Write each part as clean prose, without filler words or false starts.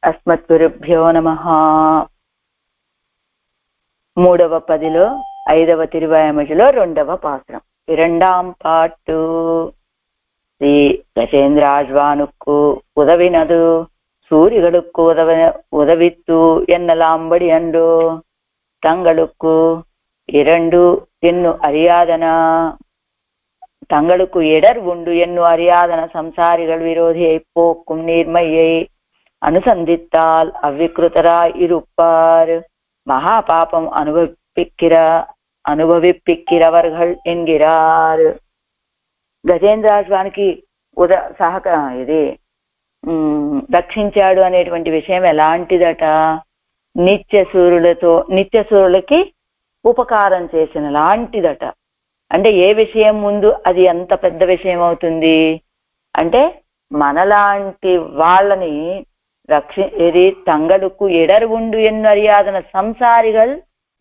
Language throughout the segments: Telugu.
అస్మద్గురుభ్యో నమః. మూడవ పదిలో 5వ తిరువాయమజిలో 2వ పాసురం. இரண்டாம் பாட்டு. ஸ்ரீ கஜேந்திராழ்வானுக்கு உதவினது சூரிகளுக்கு உதவித்து என்னலாம்படி அன்றோ தங்களுக்கு இரண்டு என்னு அறியாதன தங்களுக்கு இடர் உண்டு என்னு அறியாதன சம்சாரிகள் விரோதியை போக்கும் நீர்மையை அனுசந்தித்தால் அவ்விக்ருதராய் இருப்பார். மகாபாபம் అనుభవిప్పిక్కిరవర్గల్ ఎన్గిరార్. గజేంద్రాశ్వానికి ఇది రక్షించాడు అనేటువంటి విషయం ఎలాంటిదట? నిత్యసూరులకి ఉపకారం చేసిన లాంటిదట. అంటే ఏ విషయం ముందు అది ఎంత పెద్ద విషయం అవుతుంది అంటే, మనలాంటి వాళ్ళని தங்களுக்கு இடர் உண்டு என்று அறியாதன సంసారిகள்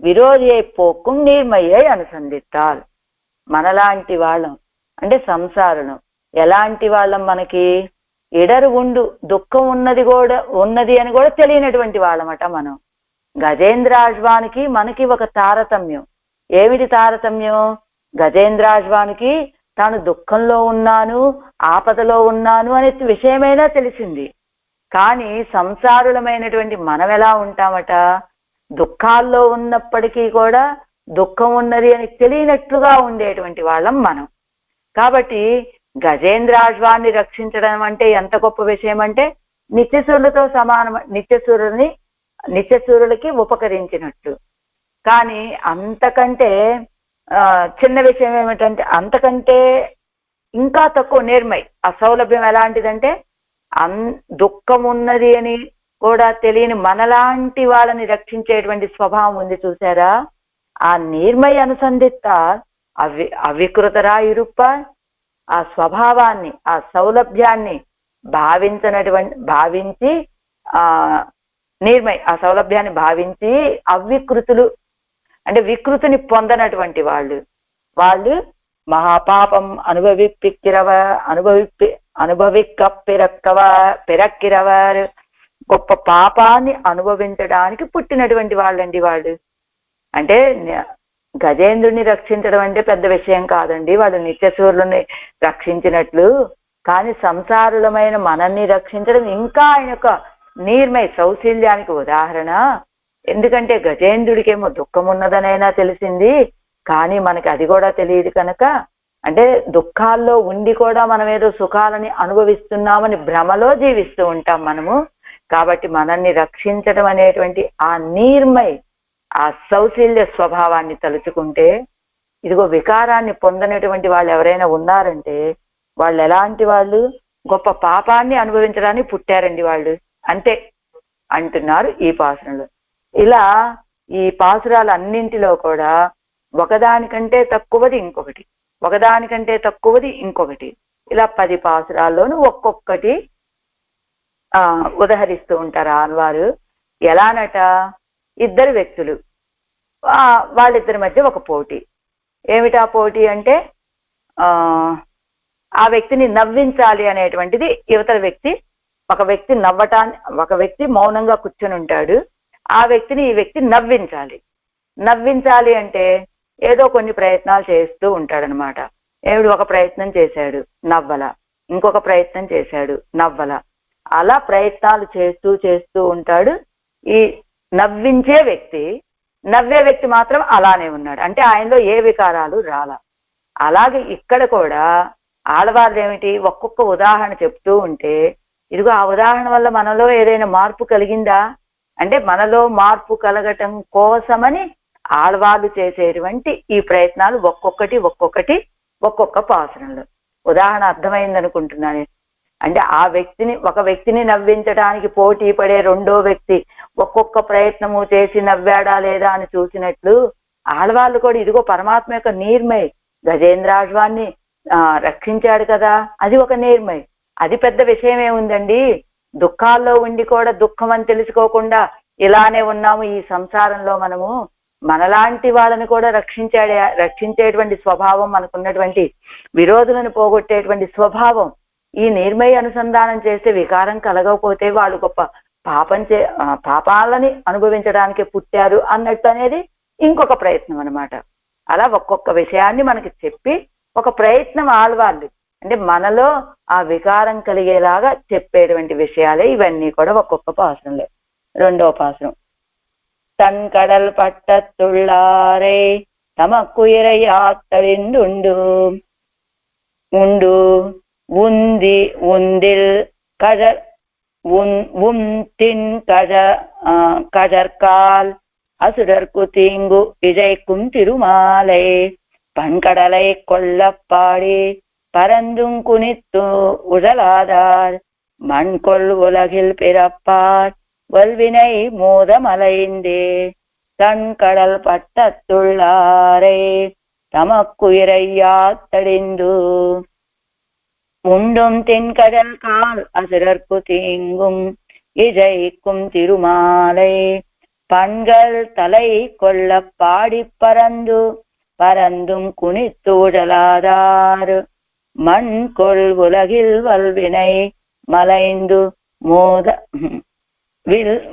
విరోధిயை పోக்கும் నీర్మయ్యై అనుసంధిత్తాల్. మనలాంటి వాళ్ళం అంటే సంసారులం. ఎలాంటి వాళ్ళం? మనకి ఎడరు ఉండు, దుఃఖం ఉన్నది అని కూడా తెలియనటువంటి వాళ్ళమట మనం. గజేంద్రాశ్వానికి మనకి ఒక తారతమ్యం. ఏమిటి తారతమ్యం? గజేంద్రాశ్వానికి తాను దుఃఖంలో ఉన్నాను, ఆపదలో ఉన్నాను అనే విషయమైనా తెలిసింది. కానీ సంసారులమైనటువంటి మనం ఎలా ఉంటామట? దుఃఖాల్లో ఉన్నప్పటికీ కూడా దుఃఖం ఉన్నది అని తెలియనట్లుగా ఉండేటువంటి వాళ్ళం మనం. కాబట్టి గజేంద్రాశ్వాన్ని రక్షించడం అంటే ఎంత గొప్ప విషయం అంటే, నిత్యసూరులతో సమానం, నిత్యసూరులకి ఉపకరించినట్టు. కానీ అంతకంటే చిన్న విషయం ఏమిటంటే, అంతకంటే ఇంకా తక్కువ నిర్మయ్. ఆ సౌలభ్యం ఎలాంటిదంటే, దుఃఖం ఉన్నది అని కూడా తెలియని మనలాంటి వాళ్ళని రక్షించేటువంటి స్వభావం ఉంది చూసారా? ఆ నిర్మయ అనుసంధిత అవికృతరా ఇరుప్ప. ఆ స్వభావాన్ని, ఆ సౌలభ్యాన్ని భావించి నిర్మయ్, ఆ సౌలభ్యాన్ని భావించి అవికృతులు అంటే వికృతిని పొందనటువంటి వాళ్ళు మహాపాపం పిరక్కిరవారు. గొప్ప పాపాన్ని అనుభవించడానికి పుట్టినటువంటి వాళ్ళండి వాళ్ళు. అంటే గజేంద్రుని రక్షించడం అంటే పెద్ద విషయం కాదండి, వాళ్ళు నిత్యసూరులని రక్షించినట్లు. కానీ సంసారులమైన మనల్ని రక్షించడం ఇంకా ఆయన యొక్క నీర్మయ సౌశల్యానికి ఉదాహరణ. ఎందుకంటే గజేంద్రుడికేమో దుఃఖం ఉన్నదనైనా తెలిసింది, కానీ మనకి అది కూడా తెలియదు కనుక, అంటే దుఃఖాల్లో ఉండి కూడా మనం ఏదో సుఖాలని అనుభవిస్తున్నామని భ్రమలో జీవిస్తూ ఉంటాం మనము. కాబట్టి మనల్ని రక్షించడం అనేటువంటి ఆ నీర్మయ్, ఆ సౌశల్య స్వభావాన్ని తలుచుకుంటే, ఇదిగో వికారాన్ని పొందనటువంటి వాళ్ళు ఎవరైనా ఉన్నారంటే వాళ్ళు ఎలాంటి వాళ్ళు? గొప్ప పాపాన్ని అనుభవించడానికి పుట్టారండి వాళ్ళు, అంతే అంటున్నారు ఈ పాసురంలో. ఇలా ఈ పాసురాలన్నింటిలో కూడా ఒకదానికంటే తక్కువది ఇంకొకటి, ఒకదానికంటే తక్కువది ఇంకొకటి, ఇలా 10 పాసురాల్లోనూ ఒక్కొక్కటి ఉదహరిస్తూ ఉంటారు ఆన్వారు. ఎలానట? ఇద్దరు వ్యక్తులు, వాళ్ళిద్దరి మధ్య ఒక పోటీ. ఏమిటా పోటీ అంటే, ఆ వ్యక్తిని నవ్వించాలి అనేటువంటిది యువతల వ్యక్తి. ఒక వ్యక్తి మౌనంగా కూర్చొని ఉంటాడు, ఆ వ్యక్తిని ఈ వ్యక్తి నవ్వించాలి అంటే ఏదో కొన్ని ప్రయత్నాలు చేస్తూ ఉంటాడనమాట. ఏమిడు? ఒక ప్రయత్నం చేశాడు, నవ్వల. ఇంకొక ప్రయత్నం చేశాడు, నవ్వల. అలా ప్రయత్నాలు చేస్తూ ఉంటాడు. ఈ నవ్వించే వ్యక్తి, నవ్వే వ్యక్తి మాత్రం అలానే ఉన్నాడు. అంటే ఆయనలో ఏ వికారాలు రాల. అలాగే ఇక్కడ కూడా ఆడవాళ్ళు ఏమిటి, ఒక్కొక్క ఉదాహరణ చెప్తూ ఉంటే, ఇదిగో ఆ ఉదాహరణ వల్ల మనలో ఏదైనా మార్పు కలిగిందా అంటే, మనలో మార్పు కలగటం కోసమని ఆడవాళ్ళు చేసేటువంటి ఈ ప్రయత్నాలు ఒక్కొక్క పాసురంలో. ఉదాహరణ అర్థమైందనుకుంటున్నాను. అంటే ఒక వ్యక్తిని నవ్వించడానికి పోటీ పడే రెండో వ్యక్తి ఒక్కొక్క ప్రయత్నము చేసి నవ్వాడా లేదా అని చూసినట్లు, ఆడవాళ్ళు కూడా ఇదిగో పరమాత్మ యొక్క నీర్మయ్, గజేంద్రాశ్వాన్ని రక్షించాడు కదా, అది ఒక నీర్మయ్. అది పెద్ద విషయం ఏముందండి? దుఃఖాల్లో ఉండి కూడా దుఃఖం అని తెలుసుకోకుండా ఇలానే ఉన్నాము ఈ సంసారంలో. మనలాంటి వాళ్ళని కూడా రక్షించేటువంటి స్వభావం, మనకున్నటువంటి విరోధులను పోగొట్టేటువంటి స్వభావం. ఈ నిర్మయ అనుసంధానం చేస్తే వికారం కలగకపోతే వాళ్ళు గొప్ప పాపాలని అనుభవించడానికి పుట్టారు అన్నట్టు అనేది ఇంకొక ప్రయత్నం అనమాట. అలా ఒక్కొక్క విషయాన్ని మనకి చెప్పి ఒక ప్రయత్నం ఆళ్వాళ్ళు అంటే మనలో ఆ వికారం కలిగేలాగా చెప్పేటువంటి విషయాలే ఇవన్నీ కూడా ఒక్కొక్క పాసరంలే. రెండో పాసరం, తన్ కడల్ పట్టత్తుళ్ళారే తమకు ఇరయాత్తడిండు ఉండు ఉంది ఉందిల్ కజర్ தின் கஜர்கால் அசுரர்க்கு தீங்கு இழைக்கும் திருமாலை பண்கடலை கொள்ளப்பாடி பரந்தும் குனித்து உழலாதார் மண்கொள் உலகில் பிறப்பார் வல்வினை மோதமலைந்தே தன் கடல் பட்டத்துள்ளாரை தமக்கு இறையாத்தடிந்து உண்டும் தென்கடல் கால் அசுரர்க்கு தீங்கும் இஜைக்கும் திருமாலை பண்கள் தலை கொள்ள பாடி பரந்தும் குனித்தூழலாதார் மண் கொள் உலகில் வல்வினை மலைந்து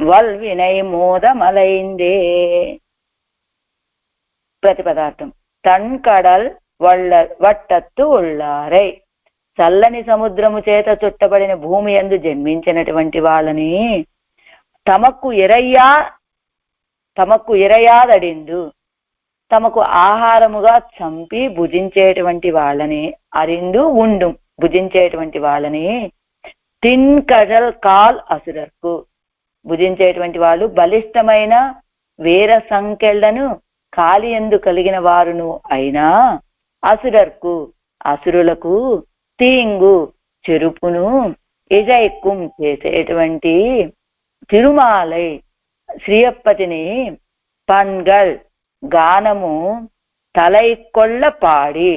వల్వినై మోదమలైందే. ప్రతిపదార్థం, తన్కడల్ వట్టత్తు ఉళ్ళారై, చల్లని సముద్రము చేత చుట్టబడిన భూమి యందు జన్మించినటువంటి వాళ్ళని తమకు ఇరయాదడిందు, తమకు ఆహారముగా చంపి భుజించేటువంటి వాళ్ళని, అరిందు ఉండు భుజించేటువంటి వాళ్ళని, తిన్ కజల్ కాల్ అసురర్కు, భుజించేటువంటి వాళ్ళు బలిష్టమైన వీర సంకెళ్లను కాలియందు కలిగిన వారును అయినా, అసురర్కు అసురులకు, తీంగు చెరుపును, ఇజైక్కుం చేసేటువంటి తిరుమాలై శ్రీయప్పతిని, పన్గల్ గానము, తలైకొళ్ళ పాడి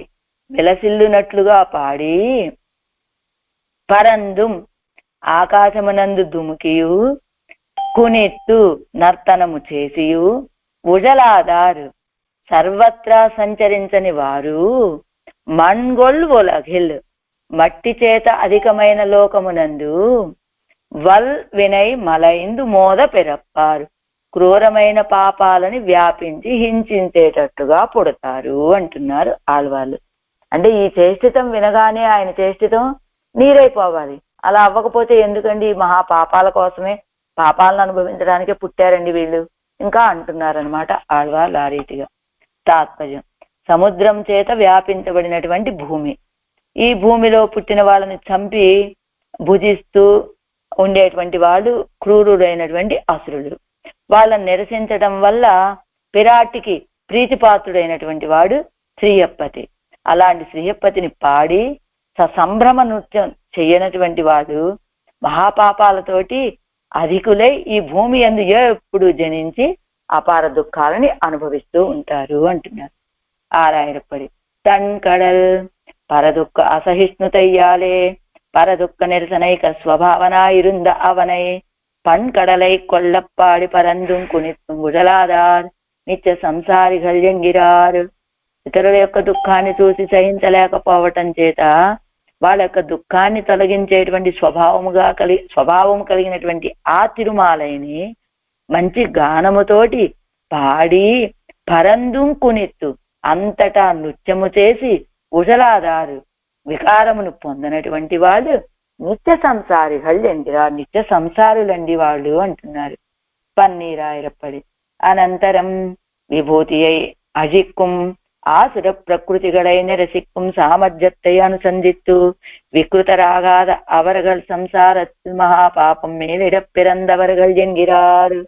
విలసిల్లునట్లుగా పాడి, పరందుం ఆకాశమునందు దుముకియు, కునిత్తు నర్తనము చేసియు, ఉజలాదారు సర్వత్రా సంచరించని వారు, మణ్గొల్ ఉలగిల్ మట్టి చేత అధికమైన లోకమునందు, వల్ వినై మలైందు మోద పెరప్పారు క్రూరమైన పాపాలని వ్యాపించి హింసించేటట్టుగా పుడతారు అంటున్నారు ఆళ్వాళ్ళు. అంటే ఈ చేష్టితం వినగానే ఆయన చేష్టితం నీరైపోవాలి. అలా అవ్వకపోతే ఎందుకండి, ఈ మహాపాపాల కోసమే, పాపాలను అనుభవించడానికే పుట్టారండి వీళ్ళు ఇంకా అంటున్నారనమాట ఆళ్వాళ్ళు ఆ రీతిగా. తాత్పర్యం, సముద్రం చేత వ్యాపించబడినటువంటి భూమి, ఈ భూమిలో పుట్టిన వాళ్ళని చంపి భుజిస్తూ ఉండేటువంటి వాళ్ళు క్రూరుడైనటువంటి అసురులు. వాళ్ళని నిరసించడం వల్ల పిరాటికి ప్రీతిపాత్రుడైనటువంటి వాడు శ్రీయప్పతి. అలాంటి శ్రీయప్పతిని పాడి సంభ్రమ నృత్యం చెయ్యనటువంటి వాడు మహాపాపాలతోటి అధికులై ఈ భూమి యందు ఎప్పుడు జనించి అపార దుఃఖాలని అనుభవిస్తూ ఉంటారు అంటున్నారు. ఆరాయిరప్పడి, తన్ కడల్ పరదుఃఖ అసహిష్ణుతయ్యాలే పరదుఃఖ నిరసనైక స్వభావనాయిరుంద అవనై பண்கடலை கொள்ளப்பாடி பரந்தும் குனித்தும் ఉజలాదార్ నిత్య సంసారిகள் ఎంగిరారు. ఇతరుల యొక్క దుఃఖాన్ని చూసి సహించలేకపోవటం చేత వాళ్ళ యొక్క దుఃఖాన్ని తొలగించేటువంటి స్వభావము కలిగినటువంటి ఆ తిరుమాలైని మంచి గానముతోటి పాడి, పరందుం కునిత్తు అంతటా నృత్యము చేసి, ఉజలాదారు వికారమును పొందనటువంటి వాళ్ళు, నిత్య సంసారిகள் ఎంగిరారు నిత్య సంసారులండి వాళ్ళు అంటున్నారు. పన్నీరాయిరప్పడి, అనంతరం విభూతి అయి అజిక్కుం ஆசுர பிரகிருதிகளை நிரசிக்கும் சாமர்த்தியத்தை அனுசந்தித்து விக்ருதராகாத அவர்கள் సంసారத்தில் మహాపాపం మేలిడ పిరందవర్గల్ ఎన్గిరారు.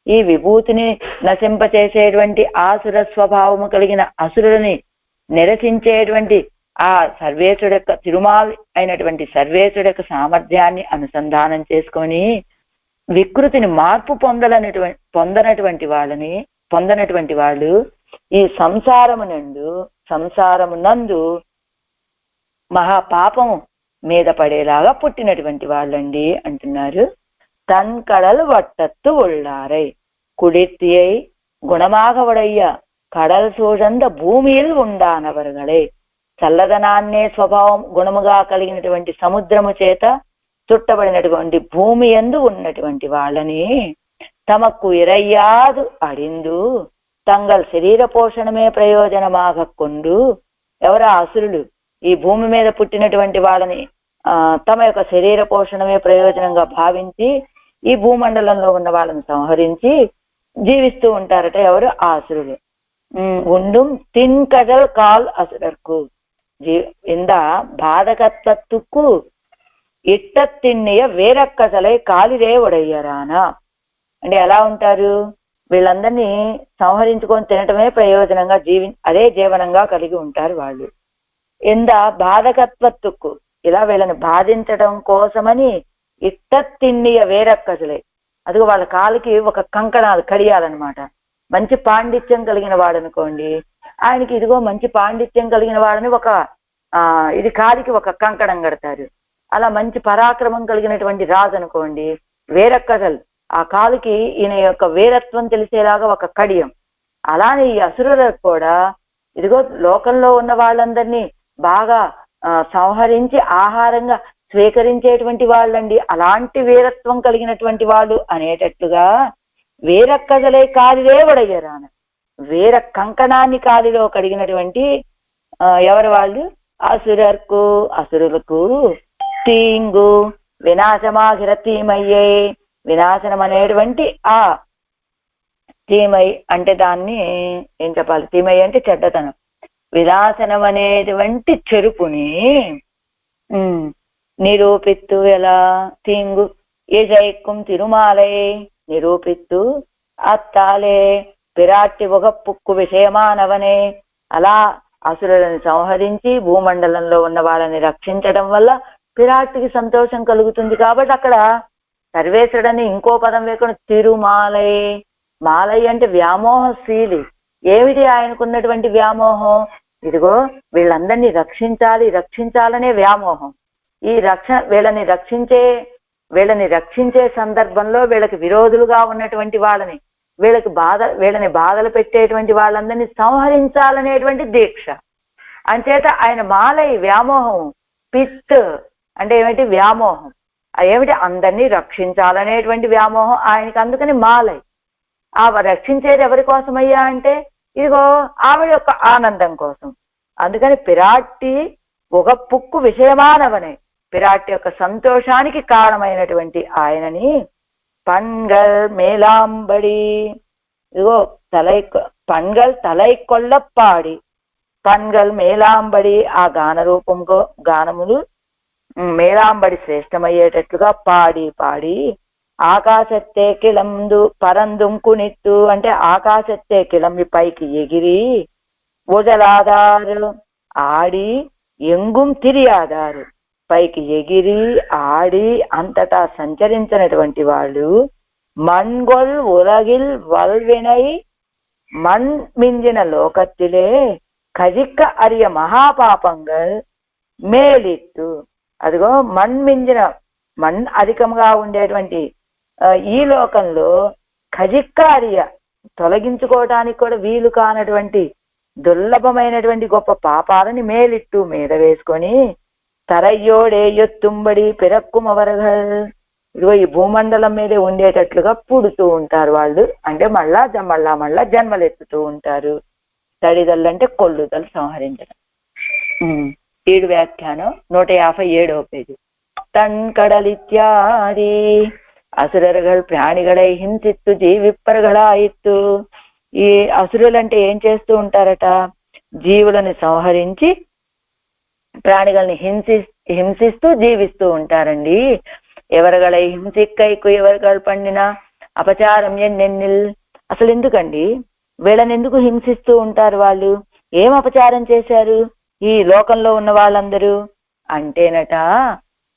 ఈ విభూతిని నశింపచేసేటువంటి ఆసుర స్వభావము కలిగిన అసురులని నిరసించేటువంటి ఆ సర్వేశ్వరుడు యొక్క తిరుమాల్ అయినటువంటి సర్వేశ్వరుడు యొక్క సామర్థ్యాన్ని అనుసంధానం చేసుకొని వికృతిని మార్పు పొందనటువంటి వాళ్ళు ఈ సంసారమునందు మహాపాపము మీద పడేలాగా పుట్టినటువంటి వాళ్ళండి అంటున్నారు. తన్ కడల్ వట్టత్తు ఉళ్ళారై కుడితియై గుణమాగవడయ్య కడల్ సూழந்த భూమిயில் ఉండానవర్గలే, చల్లదనాన్నే స్వభావం గుణముగా కలిగినటువంటి సముద్రము చేత చుట్టబడినటువంటి భూమి యందు ఉన్నటువంటి వాళ్ళని తమకు ఇరయ్యాదు అడిందు తంగల్ శరీర పోషణమే ప్రయోజనమాగ కొండు. ఎవరా అసురులు ఈ భూమి మీద పుట్టినటువంటి వాళ్ళని తమ యొక్క శరీర పోషణమే ప్రయోజనంగా భావించి ఈ భూమండలంలో ఉన్న వాళ్ళని సంహరించి జీవిస్తూ ఉంటారట. ఎవరు? ఆ అసురులు. ఉండుం తిన్కడల్ కాల్ అసురర్కు இந்த பாதகத்துக்கு ఇట్టతిన్నయ వేరక్కసలై కాలిరే ఉడయ్యరానా. అంటే ఎలా ఉంటారు? వీళ్ళందరినీ సంహరించుకొని తినటమే ప్రయోజనంగా అదే జీవనంగా కలిగి ఉంటారు వాళ్ళు. ఇంద బాధకత్వత్తుకు ఇలా వీళ్ళని బాధించడం కోసమని ఇట్టతిన్నయ వేరక్కసలై, అదిగో వాళ్ళ కాలికి ఒక కంకణాలు కడియాలన్నమాట. మంచి పాండిత్యం కలిగిన వాడు అనుకోండి, ఆయనకి ఇదిగో మంచి పాండిత్యం కలిగిన వాడని ఒక ఇది కాలికి ఒక కంకణం కడతారు. అలా మంచి పరాక్రమం కలిగినటువంటి రాజు అనుకోండి, వేరక్కసలు ఆ కాలుకి ఈయన యొక్క వీరత్వం తెలిసేలాగా ఒక కడియం. అలానే ఈ అసురులకు కూడా ఇదిగో లోకంలో ఉన్న వాళ్ళందరినీ బాగా సంహరించి ఆహారంగా స్వీకరించేటువంటి వాళ్ళండి. అలాంటి వీరత్వం కలిగినటువంటి వాళ్ళు అనేటట్టుగా వీరక్కజలే కాలిరే వడయ్యరాన, వీర కంకణాన్ని కాలిలో కడిగినటువంటి ఎవరి వాళ్ళు? అసురర్కు అసురులకు తీంగు వినాశమాగిర తీమయ్యే. వినాశనం అనేటువంటి ఆ తీమై అంటే దాన్ని ఏం చెప్పాలి? తీమయ్య అంటే చెడ్డతనం. వినాశనం అనేటువంటి చెరుపుని నిరూపిత్తు ఎలా తీంగు ఏ జైక్కుం తిరుమాలై నిరూపిత్తు అత్తాలే పిరాట్టి ఒక పుక్కు విషయమానవనే. అలా అసురులను సంహరించి భూమండలంలో ఉన్న వాళ్ళని రక్షించడం వల్ల పిరాట్టికి సంతోషం కలుగుతుంది. కాబట్టి అక్కడ సర్వేశ్వరుడని ఇంకో పదం వేకుండా తిరుమాలై. మాలై అంటే వ్యామోహశీలి. ఏమిటి ఆయనకున్నటువంటి వ్యామోహం? ఇదిగో వీళ్ళందరినీ రక్షించాలనే వ్యామోహం. ఈ వీళ్ళని రక్షించే సందర్భంలో వీళ్ళకి విరోధులుగా ఉన్నటువంటి వాళ్ళని, వీళ్ళని బాధలు పెట్టేటువంటి వాళ్ళందరినీ సంహరించాలనేటువంటి దీక్ష. అంచేత ఆయన మాలై వ్యామోహం. పిత్ అంటే ఏమిటి? వ్యామోహం. ఏమిటి? అందరినీ రక్షించాలనేటువంటి వ్యామోహం ఆయనకి. అందుకని మాలై. రక్షించేది ఎవరి కోసమయ్యా అంటే ఇదిగో ఆవిడ యొక్క ఆనందం కోసం. అందుకని పిరాట్టి ఒక పుక్కు విషయమానవనే, పిరాట్టి యొక్క సంతోషానికి కారణమైనటువంటి ఆయనని పన్గల్ మేలాంబడి, ఇదిగో పన్గల్ తలై కొల్లపాడి, పన్గల్ మేలాంబడి ఆ గానములు మేలాంబడి శ్రేష్టమయ్యేటట్లుగా పాడి ఆకాశత్తే కిళందు పరందుం కునిత్తు అంటే ఆకాశత్తే కిళంబి పైకి ఎగిరి ఉజలాదారు ఆడి ఎంగుం తిరియాదారు పైకి ఎగిరి ఆడి అంతటా సంచరించినటువంటి వాళ్ళు మణ్గొల్ ఉలగిల్ వల్వినై మణ్ మింజిన లోకత్తిలే కజిక్క అరియ మహాపాపంగల్ మేలిత్తు. అదిగో మణ్ అధికంగా ఉండేటువంటి ఈ లోకంలో ఖజిక్కార్య తొలగించుకోవటానికి కూడా వీలు కానటువంటి దుర్లభమైనటువంటి గొప్ప పాపాలని మేలిట్టు మీద వేసుకొని తరయ్యోడే ఎత్తుంబడి పిరక్కుమవరగల్, ఇదిగో ఈ భూమండలం మీదే ఉండేటట్లుగా పుడుతూ ఉంటారు వాళ్ళు. అంటే మళ్ళా జన్మలెత్తుతూ ఉంటారు. తడిదల్లంటే కొల్లుదలు, సంహరించడం. 7 వ్యాఖ్యానం 157వ పేజీ. தன் கடலித்யாதி అసురர்கள் ప్రాణిగళై హింసిత్తు జీవిప్పరగళాయిత్తు. ఈ అసురులంటే ఏం చేస్తూ ఉంటారట? జీవులను సంహరించి ప్రాణిగల్ని హింసిస్తూ జీవిస్తూ ఉంటారండి. ఎవరుగళై హింసిక్కైకు ఎవరుగళ పండిన అపచారం ఎన్నెన్నిల్. అసలు ఎందుకండి వీళ్ళని ఎందుకు హింసిస్తూ ఉంటారు? వాళ్ళు ఏం అపచారం చేశారు ఈ లోకంలో ఉన్న వాళ్ళందరూ అంటేనట,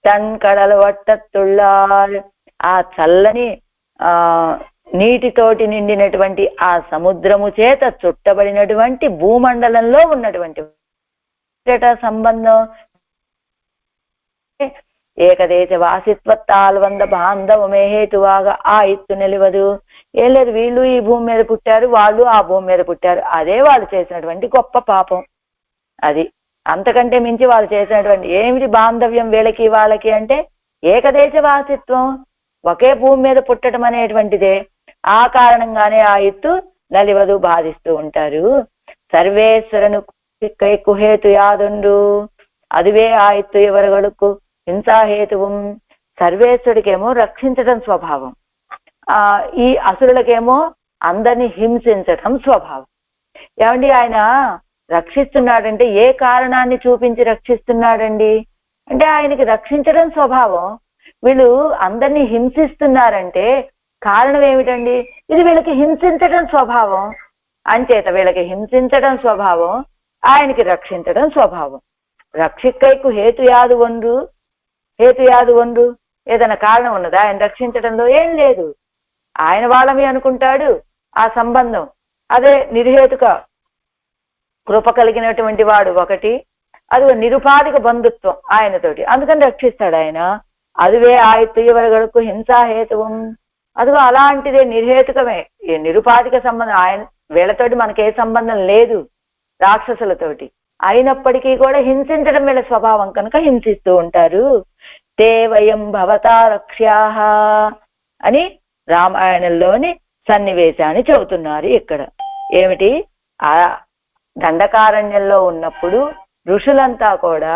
తన్ కడల వట్టత్తుళ్ళాల్ ఆ చల్లని నీటితోటి నిండినటువంటి ఆ సముద్రము చేత చుట్టబడినటువంటి భూమండలంలో ఉన్నటువంటి సంబంధం ఏకదేశ వాసిత్వత్తాల్వంద బాంధవమే హేతువాగా ఆ ఇత్తు నిలవదు. ఏం లేదు, వీళ్ళు ఈ భూమి మీద పుట్టారు, వాళ్ళు ఆ భూమి మీద పుట్టారు, అదే వాళ్ళు చేసినటువంటి గొప్ప పాపం. అది అంతకంటే మించి వాళ్ళు చేసినటువంటి ఏమిటి బాంధవ్యం వీళ్ళకి వాళ్ళకి అంటే ఏకదేశవాసిత్వం, ఒకే భూమి మీద పుట్టడం అనేటువంటిదే. ఆ కారణంగానే ఆ ఎత్తు నలివదు బాధిస్తూ ఉంటారు. సర్వేశ్వరను కుహేతు యాదుండు, అదివే ఆ ఎత్తు ఎవరుగడుకు హింసాహేతువం. సర్వేశ్వరుడికేమో రక్షించడం స్వభావం, ఈ అసురులకేమో అందరినీ హింసించటం స్వభావం. ఏమండి, ఆయన రక్షిస్తున్నాడంటే ఏ కారణాన్ని చూపించి రక్షిస్తున్నాడండి అంటే ఆయనకి రక్షించడం స్వభావం. వీళ్ళు అందరినీ హింసిస్తున్నారంటే కారణం ఏమిటండి? ఇది వీళ్ళకి హింసించడం స్వభావం. అంచేత వీళ్ళకి హింసించడం స్వభావం, ఆయనకి రక్షించడం స్వభావం. రక్షిక్కైకు హేతుయాదు వండ్రు ఏదైనా కారణం ఉన్నదా ఆయన రక్షించడంలో? ఏం లేదు. ఆయన వాళ్ళమి అనుకుంటాడు ఆ సంబంధం. అదే నిర్హేతుక కృప కలిగినటువంటి వాడు ఒకటి, అది నిరుపాధిక బంధుత్వం ఆయనతోటి, అందుకని రక్షిస్తాడు ఆయన. అదివే ఆయత్తు ఎవరుగడుకు హింసాహేతువం. అదిగో అలాంటిదే, నిర్హేతుకమే, ఈ నిరుపాధిక సంబంధం. ఆయన వీళ్ళతోటి మనకే సంబంధం లేదు, రాక్షసులతోటి. అయినప్పటికీ కూడా హింసించడం వీళ్ళ స్వభావం కనుక హింసిస్తూ ఉంటారు. తే వయం భవతా రక్ష్యాః అని రామాయణంలోని సన్నివేశాన్ని చెబుతున్నారు ఇక్కడ. ఏమిటి? ఆ దండకారణ్యంలో ఉన్నప్పుడు ఋషులంతా కూడా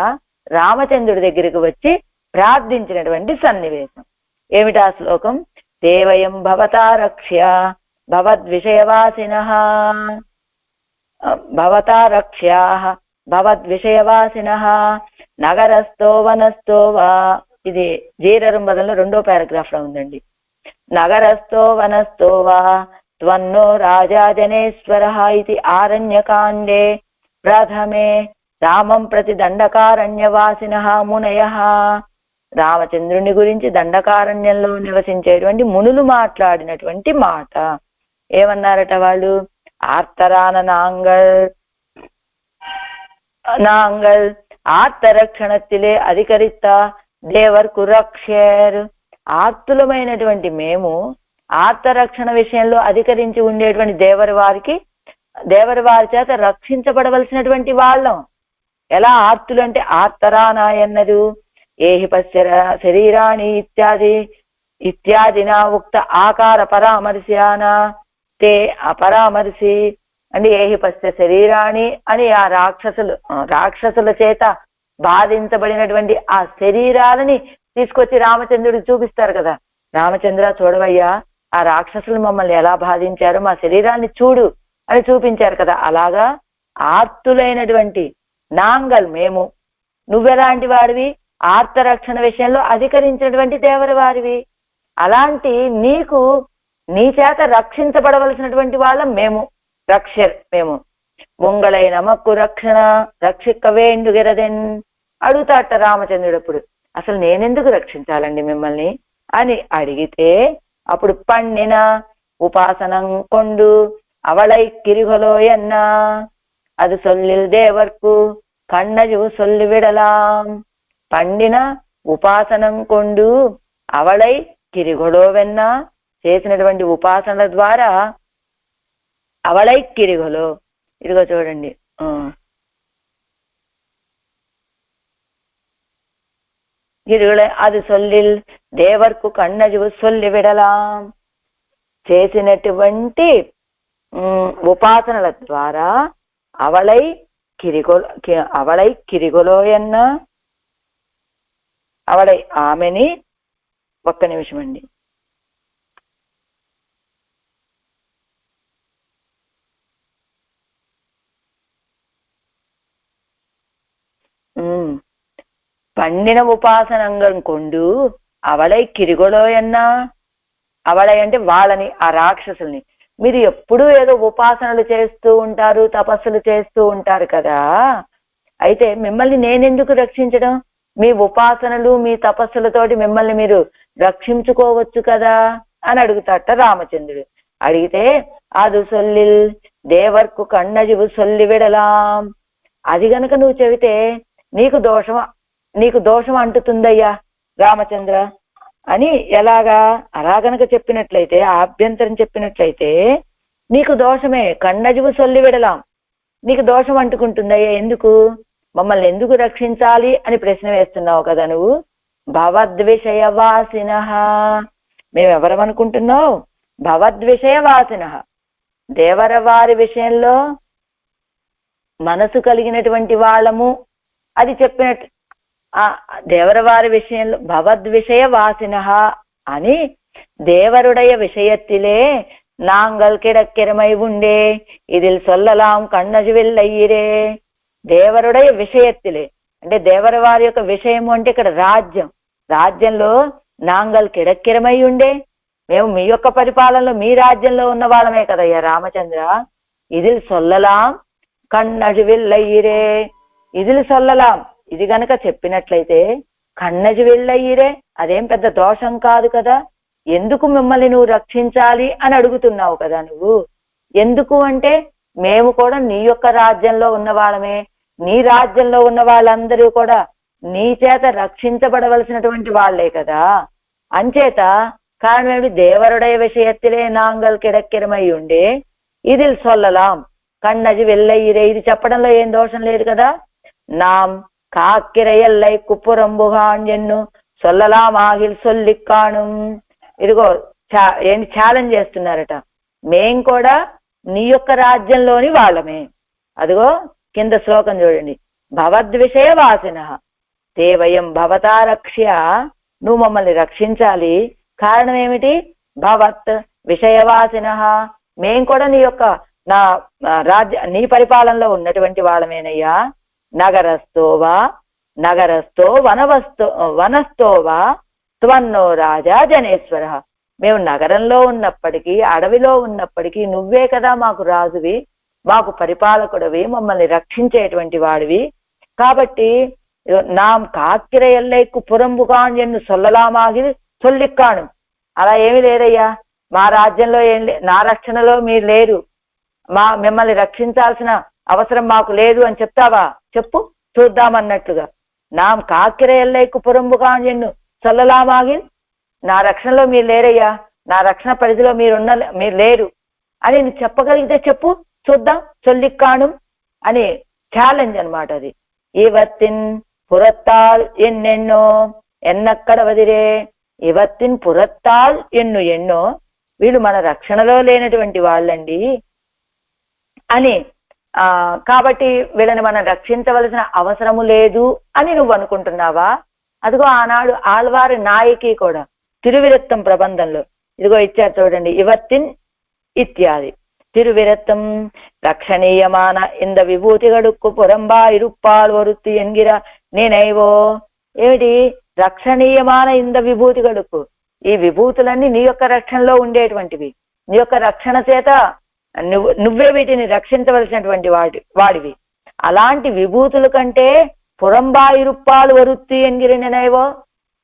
రామచంద్రుడి దగ్గరికి వచ్చి ప్రార్థించినటువంటి సన్నివేశం. ఏమిటా శ్లోకం? దేవయం భవతా రక్ష్య భవద్విషయవాసినః, భవతా రక్ష్యాః భవద్విషయవాసినః నగరస్థో వనస్థో వా. ఇది జీరరుంబదంలో 2వ పారాగ్రాఫ్ లో ఉందండి. నగరస్థో వనస్థో వా త్వన్నో రాజా జనేశ్వరః ఇది ఆరణ్యకాండే ప్రథమే రామం ప్రతి దండకారణ్యవాసినః మునయః. రామచంద్రుని గురించి దండకారణ్యంలో నివసించేటువంటి మునులు మాట్లాడినటువంటి మాట. ఏమన్నారట వాళ్ళు? ఆర్తరాన నాంగల్ ఆర్తరక్షణத்திலே అధికరిత దేవర్ కురక్షేర్. ఆర్తులమైనటువంటి మేము ఆర్తరక్షణ విషయంలో అధికరించి ఉండేటువంటి దేవరి వారి చేత రక్షించబడవలసినటువంటి వాళ్ళం. ఎలా ఆర్తులు అంటే ఆర్తరానాయన్నరు ఏహి పశ్చర శరీరాణి ఇత్యాదినా ఉక్త ఆకార పరామర్శ్యానా తే అపరామర్శి. అంటే ఏహి పశ్చ శరీరాణి అని ఆ రాక్షసుల చేత బాధించబడినటువంటి ఆ శరీరాలని తీసుకొచ్చి రామచంద్రుడికి చూపిస్తారు కదా. రామచంద్ర చూడవయ్యా, ఆ రాక్షసులు మమ్మల్ని ఎలా బాధించారో మా శరీరాన్ని చూడు అని చూపించారు కదా. అలాగా ఆర్తులైనటువంటి నాంగల్ మేము. నువ్వెలాంటి వాడివి? ఆర్తరక్షణ విషయంలో అధికరించినటువంటి దేవరి వారివి. అలాంటి నీకు నీ చేత రక్షించబడవలసినటువంటి వాళ్ళం మేము, మేము. ఉంగళై నమక్కు రక్షణ రక్షిక్కవేండుగిరదెన్. అడుగుతాట రామచంద్రుడు. అప్పుడు అసలు నేనెందుకు రక్షించాలండి మిమ్మల్ని అని అడిగితే అప్పుడు పండిన ఉపాసనం కొండు అవళై కిరిగలో ఎన్నా అది సొల్లిల్ దేవర్కు కన్నజు సొల్లి విడలాం. పండిన ఉపాసనం కొండు అవళై కిరిగొడోవెన్నా, చేసినటువంటి ఉపాసనల ద్వారా అవళై కిరిగొలో. ఇదిగో చూడండి, అది సొల్లిల్ దేవర్కు కన్నజు సొల్లి విడలాం. చేసినటువంటి ఉపాసనల ద్వారా అవళై కిరిగొలోయన్న, అవళై ఆమెని. ఒక్క నిమిషం అండి. పండిన ఉపాసనంగం కొండు అవళై కిరిగొలోయన్నా. అవళై అంటే వాళ్ళని, ఆ రాక్షసుల్ని. మీరు ఎప్పుడూ ఏదో ఉపాసనలు చేస్తూ ఉంటారు, తపస్సులు చేస్తూ ఉంటారు కదా. అయితే మిమ్మల్ని నేనెందుకు రక్షించడం? మీ ఉపాసనలు మీ తపస్సులతోటి మిమ్మల్ని మీరు రక్షించుకోవచ్చు కదా అని అడుగుతాట రామచంద్రుడు. అడిగితే అది సొల్లిల్ దేవర్కు కన్నజువు సొల్లి విడలాం. అది గనక నువ్వు చెబితే నీకు దోషం అంటుతుందయ్యా రామచంద్ర అని. ఎలాగా? అలా గనక చెప్పినట్లయితే, ఆభ్యంతరం చెప్పినట్లయితే నీకు దోషమే. కన్నజువు సొల్లి విడలాం, నీకు దోషం అంటుకుంటుందయ్యా. ఎందుకు? మమ్మల్ని ఎందుకు రక్షించాలి అని ప్రశ్న వేస్తున్నావు కదా నువ్వు. భవద్విషయవాసిన. మేమెవరమనుకుంటున్నావు? భవద్విషయవాసిన. దేవరవారి విషయంలో మనసు కలిగినటువంటి వాళ్ళము. అది చెప్పినట్టు దేవరవారి విషయంలో భవద్విషయవాసిన అని தேவருடைய விஷயத்திலே நாங்கள் கிடக்கிரமை உண்டே இதில் சொல்லலாம் కన్నజువెల్లయ్యిరే. దేవరుடைய విషయత్తిలే అంటే దేవర వారి యొక్క విషయము అంటే ఇక్కడ రాజ్యం. రాజ్యంలో నాంగల్ కిడక్కిరమై ఉండే, మేము మీ యొక్క పరిపాలనలో మీ రాజ్యంలో ఉన్న వాళ్ళమే కదయ్యా రామచంద్ర. ఇదిల్ సొల్లలాం కన్నజువెల్లయ్యిరే. ఇదిల్ సొల్లలాం ఇది గనక చెప్పినట్లయితే కన్నజువెల్లయ్యిరే అదేం పెద్ద దోషం కాదు కదా. ఎందుకు మిమ్మల్ని నువ్వు రక్షించాలి అని అడుగుతున్నావు కదా నువ్వు. ఎందుకు అంటే మేము కూడా నీ యొక్క రాజ్యంలో ఉన్న వాళ్ళమే, నీ రాజ్యంలో ఉన్న వాళ్ళందరూ కూడా నీ చేత రక్షించబడవలసినటువంటి వాళ్లే కదా. అంచేత కారణం ఏమిటి? దేవరుடைய విషయత్తిలే నాంగల్ కిడక్కిరమై ఉండే ఇదిల్ సొల్లలాం కన్నజువెల్లయ్యిరే. ఇది చెప్పడంలో ఏం దోషం లేదు కదా. నాం కాక్కిరయల్లై కుప్పురంబుగాన్ ఎన్ను సొల్లలాం ఆగిల్ సొల్లిక్కాణుం. ఇదిగో ఏంటి ఛాలెంజ్ చేస్తున్నారట. మేం కూడా నీ యొక్క రాజ్యంలోని వాళ్ళమే. అదిగో కింద శ్లోకం చూడండి. భవద్విషయ వాసిన దేవయం భవతా రక్ష్య. నువ్వు మమ్మల్ని రక్షించాలి. కారణం ఏమిటి? భవత్ విషయవాసిన. మేం కూడా నీ యొక్క నా నీ పరిపాలనలో ఉన్నటువంటి వాళ్ళమేనయ్యా. నగరస్థోవా నగరస్థో వనస్థోవా త్వన్నో రాజా జనేశ్వర. మేము నగరంలో ఉన్నప్పటికీ అడవిలో ఉన్నప్పటికీ నువ్వే కదా మాకు రాజువి, మాకు పరిపాలకుడివి, మమ్మల్ని రక్షించేటువంటి వాడివి. కాబట్టి నాం కాక్కిర ఎల్లైకు పురంబుకాన్ ఎన్ను సొల్లలామాగి సొల్లిక్కాను. అలా ఏమీ లేదయ్యా, మా రాజ్యంలో నా రక్షణలో మీరు లేరు, మిమ్మల్ని రక్షించాల్సిన అవసరం మాకు లేదు అని చెప్తావా? చెప్పు చూద్దామన్నట్లుగా. నాం కాక్కిర ఎల్లైకు పురంబుకాన్ ఎన్ను సొల్లలామాగి, నా రక్షణలో మీరు లేరయ్యా, నా రక్షణ పరిధిలో మీరు లేరు అని నువ్వు చెప్పగలిగితే చెప్పు చూద్దాం. సొల్లిక్కాణం అని ఛాలెంజ్ అనమాట అది. ఇవత్తిన్ పురత్తాల్ ఎన్నెన్నో ఎన్నక్కడ వదిరే. ఇవత్తిన్ పురత్తాల్ ఎన్నో వీళ్ళు మన రక్షణలో లేనటువంటి వాళ్ళండి అని. కాబట్టి వీళ్ళని మనం రక్షించవలసిన అవసరము లేదు అని నువ్వు అనుకుంటున్నావా? అదిగో ఆనాడు ఆళ్వారి నాయకి కూడా తిరువిరత్తం ప్రబంధంలో ఇదిగో ఇచ్చారు చూడండి. ఇవత్తిన్ ఇత్యాది తిరువిరత్తం రక్షణీయమాన ఇంద విభూతిగడుక్కు పురంబా ఇరుప్పాల్ వరుత్తి ఎన్గిర నేనైవో. ఏమిటి? రక్షణీయమాన ఇంద విభూతిగడుక్కు. ఈ విభూతులన్నీ నీ యొక్క రక్షణలో ఉండేటువంటివి, నీ యొక్క రక్షణ చేత నువ్వే వీటిని రక్షించవలసినటువంటి వాడివి. అలాంటి విభూతుల కంటే పురంబా ఇరుప్పాలు వరుత్తి ఎన్గిరి నేనైవో,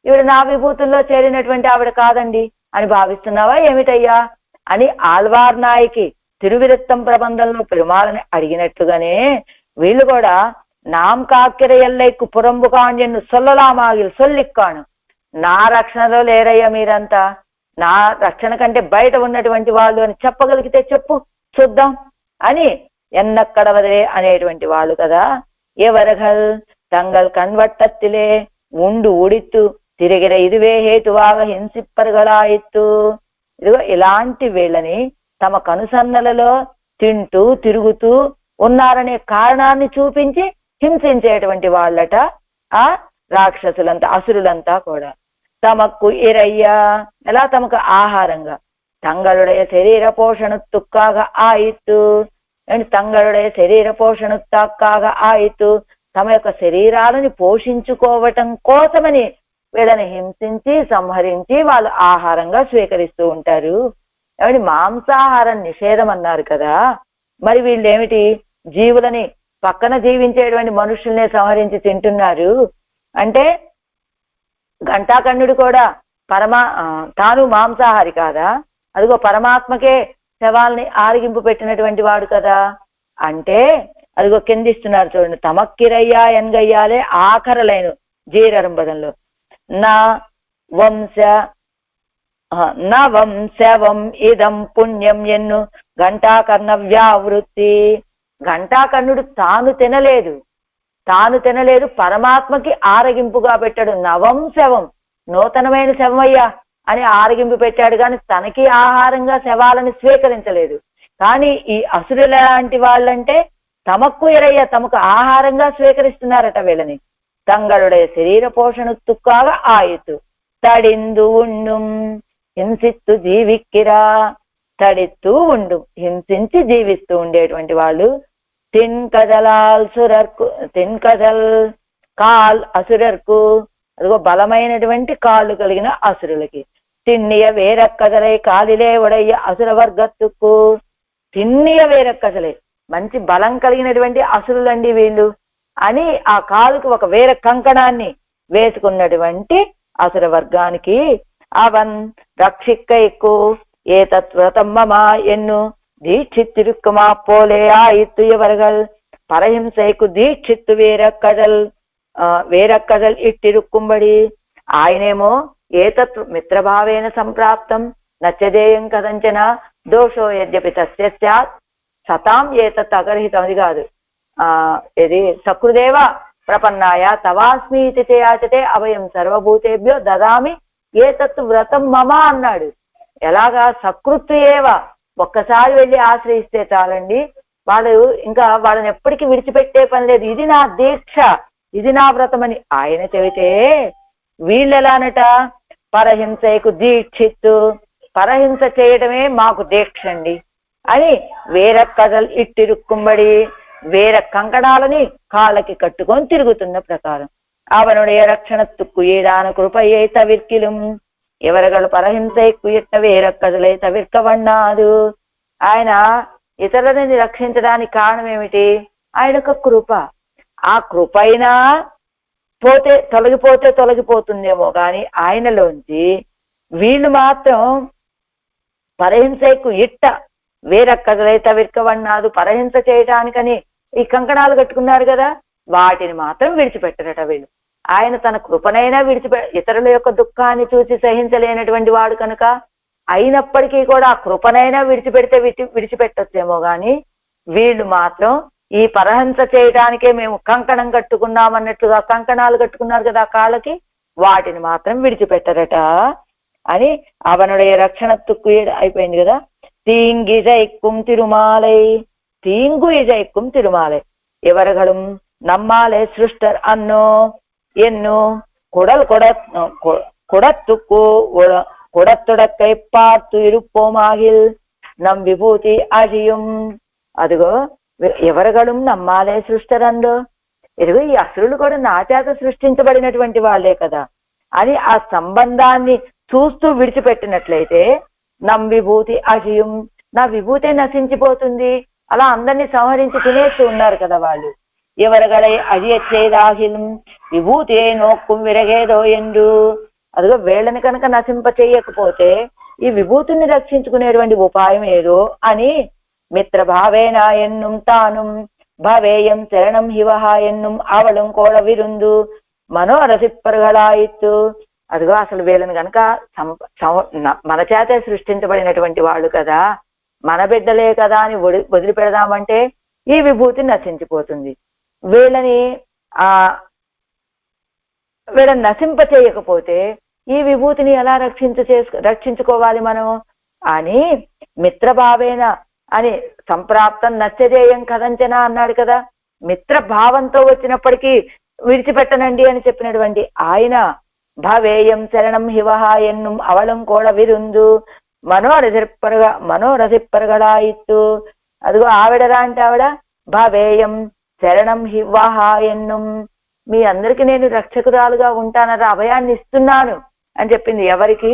ఈవిడ నా విభూతుల్లో చేరినటువంటి ఆవిడ కాదండి అని భావిస్తున్నావా ఏమిటయ్యా అని ఆళ్వార్ నాయకి తిరువిరత్తం ప్రబంధంలో పెరుమాళని అడిగినట్లుగానే వీళ్ళు కూడా నాం కాక్కిర ఎల్లైకు పురంబుకాంజన్ను సొల్లలామాగిల్ సొల్లిక్కాను. నా రక్షణలో లేరయ్యా మీరంతా, నా రక్షణ కంటే బయట ఉన్నటువంటి వాళ్ళు అని చెప్పగలిగితే చెప్పు చూద్దాం అని ఎన్నక్కడ వదిలే అనేటువంటి వాళ్ళు కదా. ఎవరగల్ తంగల్ కన్వట్టత్తిలే ఉండు ఉడిత్తు తిరిగిర ఇదివే హేతువాగ హింసిప్పరుగలాయిత్తు. ఇదిగో ఇలాంటి వీళ్ళని తమ కనుసన్నలలో తింటూ తిరుగుతూ ఉన్నారనే కారణాన్ని చూపించి హింసించేటువంటి వాళ్ళట ఆ రాక్షసులంతా, అసురులంతా కూడా. తమకు ఇరయ్యా ఎలా తమకు ఆహారంగా తంగళుடைய శరీర పోషణ తుక్కాగా ఆయిత్తు. తంగళుடைய శరీర పోషణ తాక్కాగా ఆయిత్తు. తమ యొక్క శరీరాలని పోషించుకోవటం కోసమని వీళ్ళని హింసించి సంహరించి వాళ్ళు ఆహారంగా స్వీకరిస్తూ ఉంటారు. ఏమిటి? మాంసాహారం నిషేధం అన్నారు కదా, మరి వీళ్ళు ఏమిటి? జీవులని పక్కన జీవించేటువంటి మనుషుల్నే సంహరించి తింటున్నారు అంటే ఘంటాకర్ణుడు కూడా తాను మాంసాహారి కాదా? అదిగో పరమాత్మకే శవాల్ని ఆరగింపు పెట్టినటువంటి వాడు కదా. అంటే అదిగో కిందిస్తున్నారు చూడండి. తమక్కిరయ్యా ఎన్గయ్యాలే ఆఖరలైన జీరరంబదంలో నా వంశవం ఇదం పుణ్యం ఎన్ను ఘంటాకర్ణ వ్యావృత్తి. ఘంటాకర్ణుడు తాను తినలేదు, తాను తినలేదు, పరమాత్మకి ఆరగింపుగా పెట్టాడు. నవం శవం, నూతనమైన శవమయ్యా అని ఆరగింపు పెట్టాడు, కానీ తనకి ఆహారంగా శవాలని స్వీకరించలేదు. కానీ ఈ అసురుల లాంటి వాళ్ళంటే తమకు ఎరయ్య, తమకు ఆహారంగా స్వీకరిస్తున్నారట వీళ్ళని. తంగళుடைய శరీర పోషణుత్తుకాగ ఆయుతు తడిందు ఉండుం హింసిత్తు జీవిక్కిరా. తడిస్తూ ఉండు, హింసించి జీవిస్తూ ఉండేటువంటి వాళ్ళు. తిన్కదలాల్ సురర్కు, తిన్కదల్ కాల్ అసురర్కు, అదిగో బలమైనటువంటి కాళ్ళు కలిగిన అసురులకి. తిన్నియ వేరక్కదలై కాలిలే ఉడయ్య అసుర వర్గత్తుకు. తిన్నియ వేరక్కదలై, మంచి బలం కలిగినటువంటి అసురులండి వీళ్ళు అని ఆ కాలుకు ఒక వేర కంకణాన్ని వేసుకున్నటువంటి అసుర వర్గానికి. అవన్ రక్షిక్కైకు ఏ తత్వ్రతమ్మమా ఎన్ను దీక్షిత్తిరుక్కుమా పోలే ఆయిత్తు ఎవరగల్ పరహింసైకు దీక్షిత్తు వేరక్కదల్ ఇట్టిరుక్కుంబడి. ఆయనేమో ఏతత్ మిత్రభావేన సంప్రాప్తం నచ్చదేయం కదంచన దోషో యద్యపి తస్య స్యాత్ సతాం ఏతత్ అగర్హితం. అది కాదు, ఇది సకృదేవ ప్రపన్నాయ తవాస్మి ఇతి యాచతే అభయం సర్వభూతేభ్యో దదామి ఏతత్ వ్రతం మమ అన్నాడు. ఎలాగా? సకృత్ ఏవ, ఒక్కసారి వెళ్ళి ఆశ్రయిస్తే చాలండి, వాళ్ళు ఇంకా వాళ్ళని ఎప్పటికీ విడిచిపెట్టే పని లేదు. ఇది నా దీక్ష, ఇది నా వ్రతం అని ఆయన చెబితే వీళ్ళెలానట? పరహింసకు దీక్షిత్తు, పరహింస చేయడమే మాకు దీక్ష అండి అని వేర కథలు ఇట్టిరుక్కుంబడి వేర కంకణాలని కాళ్ళకి కట్టుకొని తిరుగుతున్న ప్రకారం. అవనుடைய రక్షణத்துக்கு ஈடான కృపయే తవిర్కిలం ఎవరగలు పరహింసకు ఇట్ట వేర కథలై తవిర్కవన్నాదు. ఆయన ఇతరులని రక్షించడానికి కారణం ఏమిటి? ఆయన యొక్క కృప. ఆ కృప అయినా తొలగిపోతుందేమో కానీ ఆయనలోంచి వీళ్ళు మాత్రం పరహింసకు ఇట్ట వేర కథలై తవిర్కవన్నాదు, పరహింస చేయటానికని ఈ కంకణాలు కట్టుకున్నారు కదా, వాటిని మాత్రం విడిచిపెట్టరట వీళ్ళు. ఆయన తన కృపనైనా ఇతరుల యొక్క దుఃఖాన్ని చూసి సహించలేనటువంటి వాడు కనుక అయినప్పటికీ కూడా ఆ కృపనైనా విడిచిపెడితే విడిచిపెట్టొచ్చేమో గాని వీళ్ళు మాత్రం ఈ పరహంస చేయడానికే మేము కంకణం కట్టుకున్నామన్నట్లుగా కంకణాలు కట్టుకున్నారు కదా కాళ్ళకి, వాటిని మాత్రం విడిచిపెట్టరట అని. అవనుடைய రక్షణத்துக்கு అయిపోయింది కదా. తీంగి జైక్కుం తిరుమాలై, తీంగు ఇజైక్కుం తిరుమాలై ఎవరగళం நம்மாலே சிருஷ்டர் அன்னோ என்னு குடல் குடத்துக்கு குடத்துடக்கை பார்த்து இருப்போமாகில் நம் விபூதி அழியும். అదిగో ఎవరగళం నమ్మాలే సృష్టరందో, ఇదిగో ఈ అసురులు కూడా నా చేత సృష్టించబడినటువంటి వాళ్ళే కదా అని ఆ సంబంధాన్ని చూస్తూ విడిచిపెట్టినట్లయితే నమ్ విభూతి అజియం, నా విభూతే నశించిపోతుంది. అలా అందరినీ సంహరించి తినేస్తూ ఉన్నారు కదా వాళ్ళు. ఎవరగలై అజియచ్చేదాహిలం విభూతి నోక్కుం విరగేదో ఎందు. అదిగో వేళ్ళని కనుక నశింప చేయకపోతే ఈ విభూతిని రక్షించుకునేటువంటి ఉపాయం ఏదో అని. మిత్రభావేన ఎన్నుం తానుం భవేయం శరణం హివహ ఎన్నుం అవళం కోళ విరుందు మనోరసిప్పరుగలాయిత్తు. అదిగో అసలు వీళ్ళని కనుక మన చేతే సృష్టించబడినటువంటి వాళ్ళు కదా, మన బిడ్డలే కదా అని వదిలిపెడదామంటే ఈ విభూతి నశించిపోతుంది. వీళ్ళని నశింప చేయకపోతే ఈ విభూతిని ఎలా రక్షించుకోవాలి మనం అని. మిత్రభావేన అని సంప్రాప్తం నచ్చజేయం కదంచన అన్నాడు కదా. మిత్రభావంతో వచ్చినప్పటికీ విడిచిపెట్టనండి అని చెప్పినటువంటి ఆయన భవేయం శరణం హివహ ఎన్నుం అవళం కోళ విరుందు మనోరసిప్పరగడాయిత్తు. అదిగో ఆవిడరా అంటే ఆవిడ భవేయం శరణం హివహ ఎన్నుం, మీ అందరికి నేను రక్షకురాలుగా ఉంటానరా, అభయాన్ని ఇస్తున్నాను అని చెప్పింది. ఎవరికి?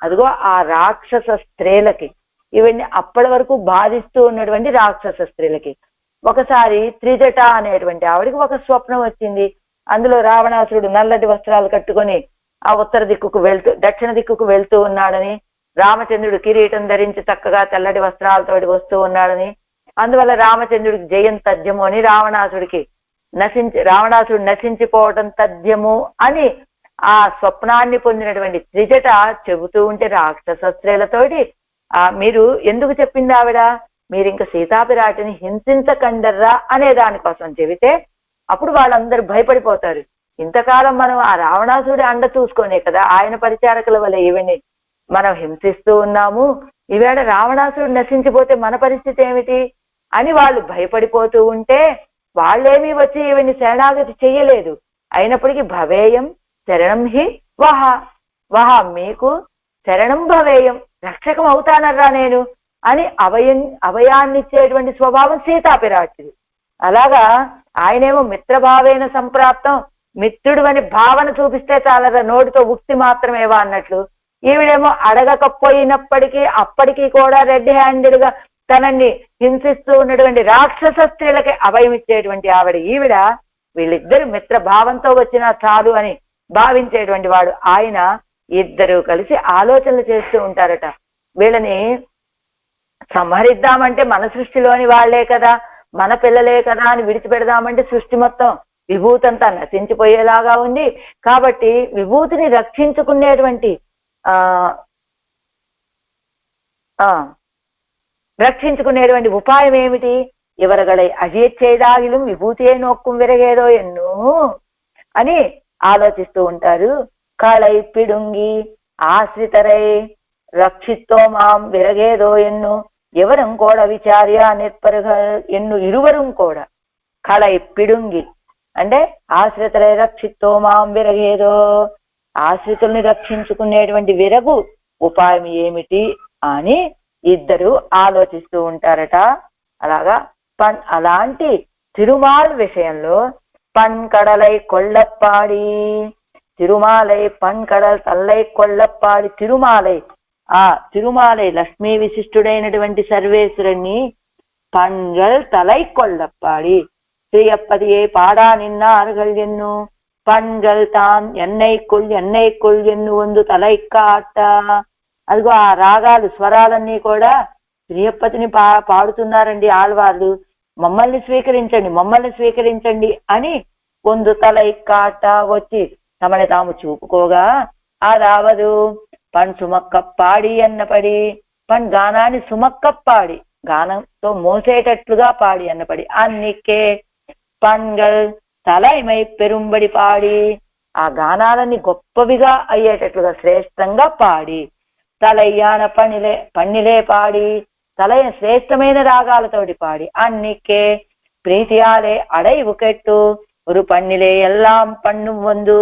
అదిగో ఆ రాక్షస స్త్రీలకి, ఇవన్నీ అప్పటి వరకు బాధిస్తూ ఉన్నటువంటి రాక్షస స్త్రీలకి. ఒకసారి త్రిజట అనేటువంటి ఆవిడికి ఒక స్వప్నం వచ్చింది. అందులో రావణాసురుడు నల్లటి వస్త్రాలు కట్టుకొని ఆ ఉత్తర దిక్కుకు దక్షిణ దిక్కుకు వెళ్తూ ఉన్నాడని, రామచంద్రుడు కిరీటం ధరించి చక్కగా తెల్లటి వస్త్రాలతోటి వస్తూ ఉన్నాడని, అందువల్ల రామచంద్రుడికి జయం తథ్యము అని రావణాసురుడు నశించిపోవటం తథ్యము అని ఆ స్వప్నాన్ని పొందినటువంటి త్రిజట చెబుతూ ఉంటే రాక్షస స్త్రీలతోటి మీరు ఎందుకు చెప్పింది ఆవిడ, మీరు ఇంకా సీతాపిరాటిని హింసించకండర్రా అనే దానికోసం చెబితే అప్పుడు వాళ్ళందరూ భయపడిపోతారు. ఇంతకాలం మనం ఆ రావణాసుడి అండ చూసుకునే కదా ఆయన పరిచారకుల వల్ల ఈవిని మనం హింసిస్తూ ఉన్నాము. ఈవేళ రావణాసుడు నశించిపోతే మన పరిస్థితి ఏమిటి అని వాళ్ళు భయపడిపోతూ ఉంటే వాళ్ళేమీ వచ్చి ఈవిని శరణాగతి చెయ్యలేదు. అయినప్పటికీ భవేయం శరణం హి వహ వహ, మీకు శరణం భవేయం, రక్షకం అవుతానర్రా నేను అని అభయాన్నిచ్చేటువంటి స్వభావం సీతాపిరాటిది. అలాగా ఆయనేమో మిత్రభావేన సంప్రాప్తం, మిత్రుడు అని భావన చూపిస్తే చాలరా, నోటితో ఉక్తి మాత్రమేవా అన్నట్లు. ఈవిడేమో అడగకపోయినప్పటికీ అప్పటికీ కూడా రెడ్ హ్యాండెడ్ గా తనని హింసిస్తూ ఉన్నటువంటి రాక్షస స్త్రీలకి అభయం ఇచ్చేటువంటి ఆవిడ ఈవిడ. వీళ్ళిద్దరు మిత్రభావంతో వచ్చినా చాలు అని భావించేటువంటి వాడు ఆయన. ఇద్దరు కలిసి ఆలోచనలు చేస్తూ ఉంటారట. వీళ్ళని సంహరిద్దామంటే మన సృష్టిలోని వాళ్లే కదా, మన పిల్లలే కదా అని విడిచిపెడదామంటే సృష్టి మొత్తం విభూతంతా నశించిపోయేలాగా ఉంది. కాబట్టి విభూతిని రక్షించుకునేటువంటి రక్షించుకునేటువంటి ఉపాయం ఏమిటి? ఇవరగలై అజేచ్చేదాగిலும் విభూతియే నోక్కుం విరగేదో ఎన్నో అని ఆలోచిస్తూ ఉంటారు. కళై పిడుంగి ఆశ్రితరై రక్షిత్తో మాం విరగేదో ఎన్ను ఎవరం కూడా విచార్య నిర్పరగ ఎన్ను ఇరువరం కూడా. కళై పిడుంగి అంటే ఆశ్రితరై రక్షిత్తో మాం విరగేదో, ఆశ్రితుల్ని రక్షించుకునేటువంటి విరగు ఉపాయం ఏమిటి అని ఇద్దరు ఆలోచిస్తూ ఉంటారట. అలాగా అలాంటి తిరుమాల్ విషయంలో పన్కడలై కొళ్ళప్పాడి, తిరుమాలై పన్కడల్ తల్లై కొళ్ళప్పాడి, తిరుమాలై ఆ తిరుమాలై లక్ష్మీ విశిష్టుడైనటువంటి సర్వేశ్వరుణ్ణి పన్గల్ తలై కొళ్ళప్పాడి, శ్రీయప్పతియే పాడా నిన్న అరుగల్ ఎన్ను పన్గల్ తాన్ ఎన్నైకుల్ ఎన్ను ಒಂದು తలై కాట. అదిగో ఆ రాగాలు స్వరాలన్నీ కూడా శ్రీయప్పతిని పాడుతున్నారండి ఆళ్వార్లు. మమ్మల్ని స్వీకరించండి, మమ్మల్ని స్వీకరించండి అని ಒಂದು తలై కాట వచ్చి తమని తాము చూపుకోగా అదావదు పన్ సుమక్కప్పాడి అన్నపడి, పన్ గానాన్ని సుమక్కప్పాడి గానంతో మోసేటట్లుగా పాడి అన్నపడి, అన్నికే పన్గల్ తలైమై పెరుంబడి పాడి, ఆ గానాలన్నీ గొప్పవిగా అయ్యేటట్లుగా శ్రేష్టంగా పాడి, తలయ్యాన పన్నిలే పాడి, తలయ శ్రేష్టమైన రాగాలతోటి పాడి, అన్నికే ప్రీతియాలే అడైవు కెట్టు ஒரு పన్నిలే ఎల్లాం పన్ను వందు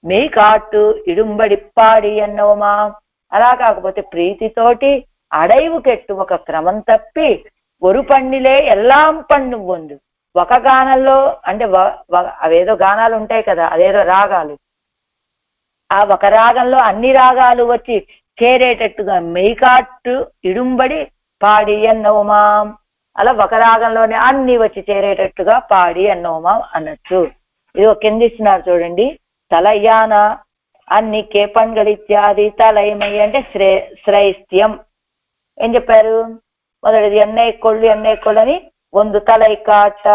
మీ కాట్టు ఇడుంబడి పాడి అన్నవమా. అలా కాకపోతే ప్రీతితోటి అడైవు కెట్టు ఒక క్రమం తప్పి ఒరు పన్నిలే ఎల్లాం పన్ను వందు, ఒక గానంలో అంటే అవేదో గానాలు ఉంటాయి కదా, అదేదో రాగాలు, ఆ ఒక రాగంలో అన్ని రాగాలు వచ్చి చేరేటట్టుగా మెయికాట్టు ఇడుంబడి పాడి అన్నవమాం. అలా ఒక రాగంలోనే అన్ని వచ్చి చేరేటట్టుగా పాడి అన్నవమాం అనొచ్చు. ఇది ఒక కింద ఇస్తున్నారు చూడండి. తలయ్యాన అన్ని కేపన్గల్ ఇత్యాది తలైమై అంటే శ్రైష్ట్యం. ఏం చెప్పారు? మొదటిది ఎన్నైకొళ్ళు అని ಒಂದು తలై కాట,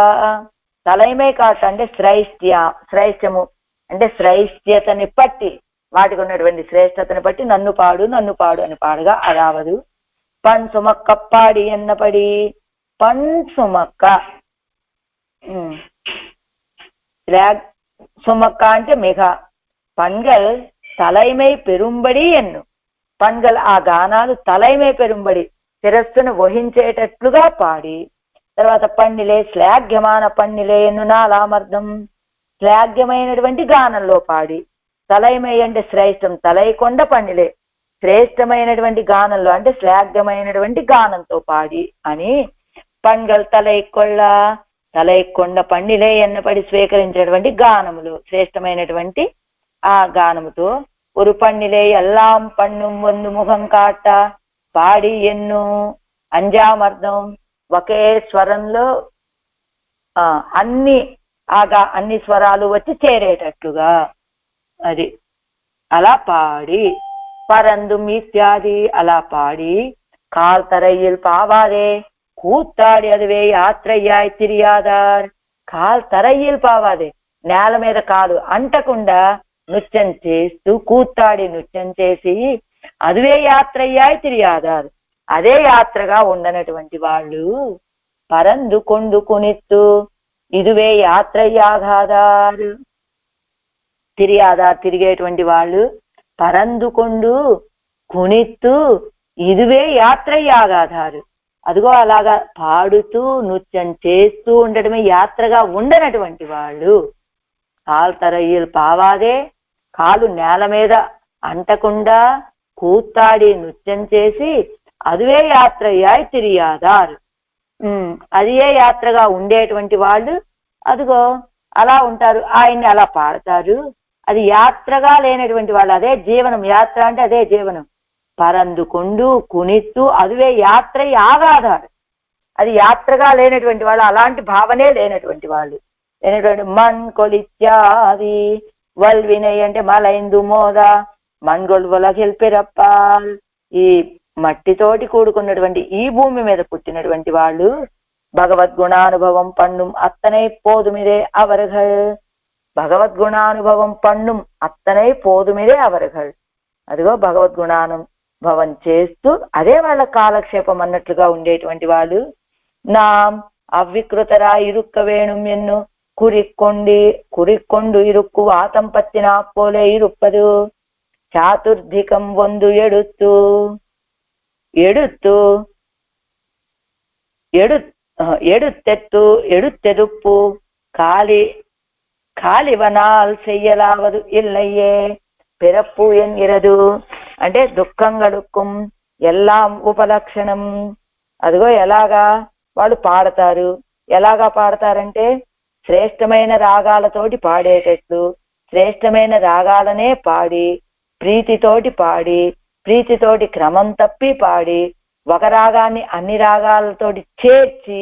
తలైమై కాట అంటే శ్రైష్ట్యము అంటే శ్రైష్ట్యతని బట్టి, వాటికి ఉన్నటువంటి శ్రేష్టతని బట్టి నన్ను పాడు నన్ను పాడు అని పాడగా అదావదు పన్ సుమక్కప్పాడి ఎన్నపడి. పన్ సుమక్క సుమక్క అంటే మిగ, పన్గల్ తలైమై పెరుంబడి ఎన్ను, పన్గల్ ఆ గానాలు తలైమై పెరుంబడి శిరస్సును వహించేటట్లుగా పాడి. తర్వాత పన్నిలే శ్లాఘ్యమాన పన్నిలే ఎన్ను నాలామర్థం, శ్లాఘ్యమైనటువంటి గానంలో పాడి. తలైమై అంటే శ్రేష్టం, తలైకొండ పన్నిలే శ్రేష్టమైనటువంటి గానంలో అంటే శ్లాఘ్యమైనటువంటి గానంతో పాడి అని. పన్గల్ తలైకొండ పన్నిలే ఎన్నపడి స్వీకరించినటువంటి గానములు శ్రేష్టమైనటువంటి ఆ గానముతో ஒரு పన్నిలే ఎల్లాం పన్నుం వందు ముఖం కాట పాడి ఎన్ను అంజామర్థం. ఒకే స్వరంలో అన్ని స్వరాలు వచ్చి చేరేటట్లుగా అది అలా పాడి. పరందుం ఇత్యాది అలా పాడి. కాల్ తరయ్యల్ పావాదే కూత్తాడి అదివే యాత్రయ్యాయ్ తిరియాదార్. కాల్ తరయ్యల్ పావాదే నేల మీద కాలు అంటకుండా నృత్యం చేస్తూ కూత్తాడి నృత్యం చేసి అదివే యాత్రయ్యాయ్ తిరియాదార్ అదే యాత్రగా ఉండనటువంటి వాళ్ళు పరందు కొండు కునిత్తు ఇదువే యాత్రయాగాదారు, తిరియాదారు తిరిగేటువంటి వాళ్ళు, పరందుకొండు కుణిత్తు ఇదువే యాత్రయాగాదారు, అదిగో అలాగా పాడుతూ నృత్యం చేస్తూ ఉండటమే యాత్రగా ఉండనటువంటి వాళ్ళు. కాలు తరయ్యలు పావాదే, కాలు నేల మీద అంటకుండా కూத்தாడి నృత్యం చేసి అదువే యాత్రయ్యాయి తిరియాదారు, అది ఏ యాత్రగా ఉండేటువంటి వాళ్ళు అదిగో అలా ఉంటారు. ఆయన్ని అలా పాడతారు. అది యాత్రగా లేనటువంటి వాళ్ళు, అదే జీవనం. యాత్ర అంటే అదే జీవనం. పరందుకొండు కుణిత్తు అదువే యాత్ర ఆగాదారు, అది యాత్రగా లేనటువంటి వాళ్ళు, అలాంటి భావనే లేనటువంటి వాళ్ళు. లేనటువంటి మన్ కొలిత్యాది వల్వినై అంటే మలైందు మోద మన్గొల్వలగిల్ పిరప్పాల్, ఈ మట్టితోటి కూడుకున్నటువంటి ఈ భూమి మీద పుట్టినటువంటి వాళ్ళు భగవద్గుణానుభవం పన్నుం అత్తనై పోదుమిరే అవர்கள், భగవద్గుణానుభవం పన్నుం అత్తనై పోదుమిరే అవர்கள், అదిగో భగవద్గుణానుభవం చేస్తూ అదే వాళ్ళ కాలక్షేపం అన్నట్లుగా ఉండేటువంటి వాళ్ళు. నా అవ్వికృతరా ఇరుక్క వేణుం ఎన్ను కురిక్కొండు ఇరుక్కు వాతం పత్తినా పోలే ఇరుప్పదు, చాతుర్ధికం వందు எடுத்தெடுப்பு காலிவனால் செய்யலாவது இல்லையே, பிறப்பு என்கிறது అంటే దుఃఖంగడుక్కుం ఎల్లాం ఉపలక్షణం. అదిగో ఎలాగా వాళ్ళు పాడతారు. ఎలాగా పాడతారంటే శ్రేష్టమైన రాగాలతోటి పాడేటట్లు, శ్రేష్టమైన రాగాలనే పాడి ప్రీతితోటి క్రమం తప్పి పాడి ఒక రాగాన్ని అన్ని రాగాలతోటి చేర్చి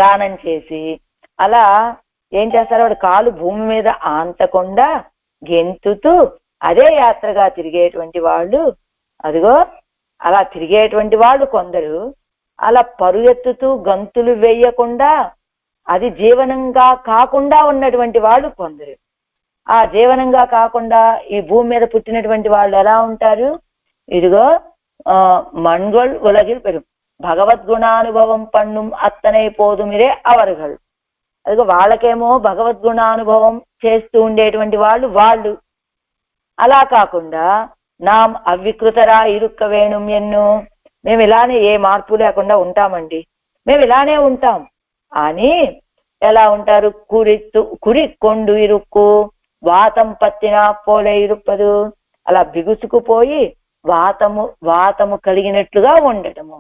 గానం చేసి అలా ఏం చేస్తారు, వాడు కాలు భూమి మీద ఆంతకుండా గెంతుతూ అదే యాత్రగా తిరిగేటువంటి వాళ్ళు. అదిగో అలా తిరిగేటువంటి వాళ్ళు కొందరు, అలా పరుగెత్తుతూ గంతులు వేయకుండా అది జీవనంగా కాకుండా ఉన్నటువంటి వాళ్ళు కొందరు. ఆ జీవనంగా కాకుండా ఈ భూమి మీద పుట్టినటువంటి వాళ్ళు ఎలా ఉంటారు, ఇదిగో మన్గొల్ ఉలగిల్ పెరుం భగవద్గుణానుభవం పన్నుం అత్తనై పోదుమిరే అవர்கள், అదిగో వాళ్ళకేమో భగవద్గుణానుభవం చేస్తూ ఉండేటువంటి వాళ్ళు. అలా కాకుండా నాం అవ్వికృతరా ఇరుక్క వేణుం ఎన్ను, మేము ఇలానే ఏ మార్పు లేకుండా ఉంటామండి, మేము ఇలానే ఉంటాం అని ఎలా ఉంటారు, కురిక్కొండు ఇరుక్కు వాతం పత్తినా పోలే ఇరుప్పదు, అలా బిగుసుకుపోయి వాతము కలిగినట్లుగా ఉండటము.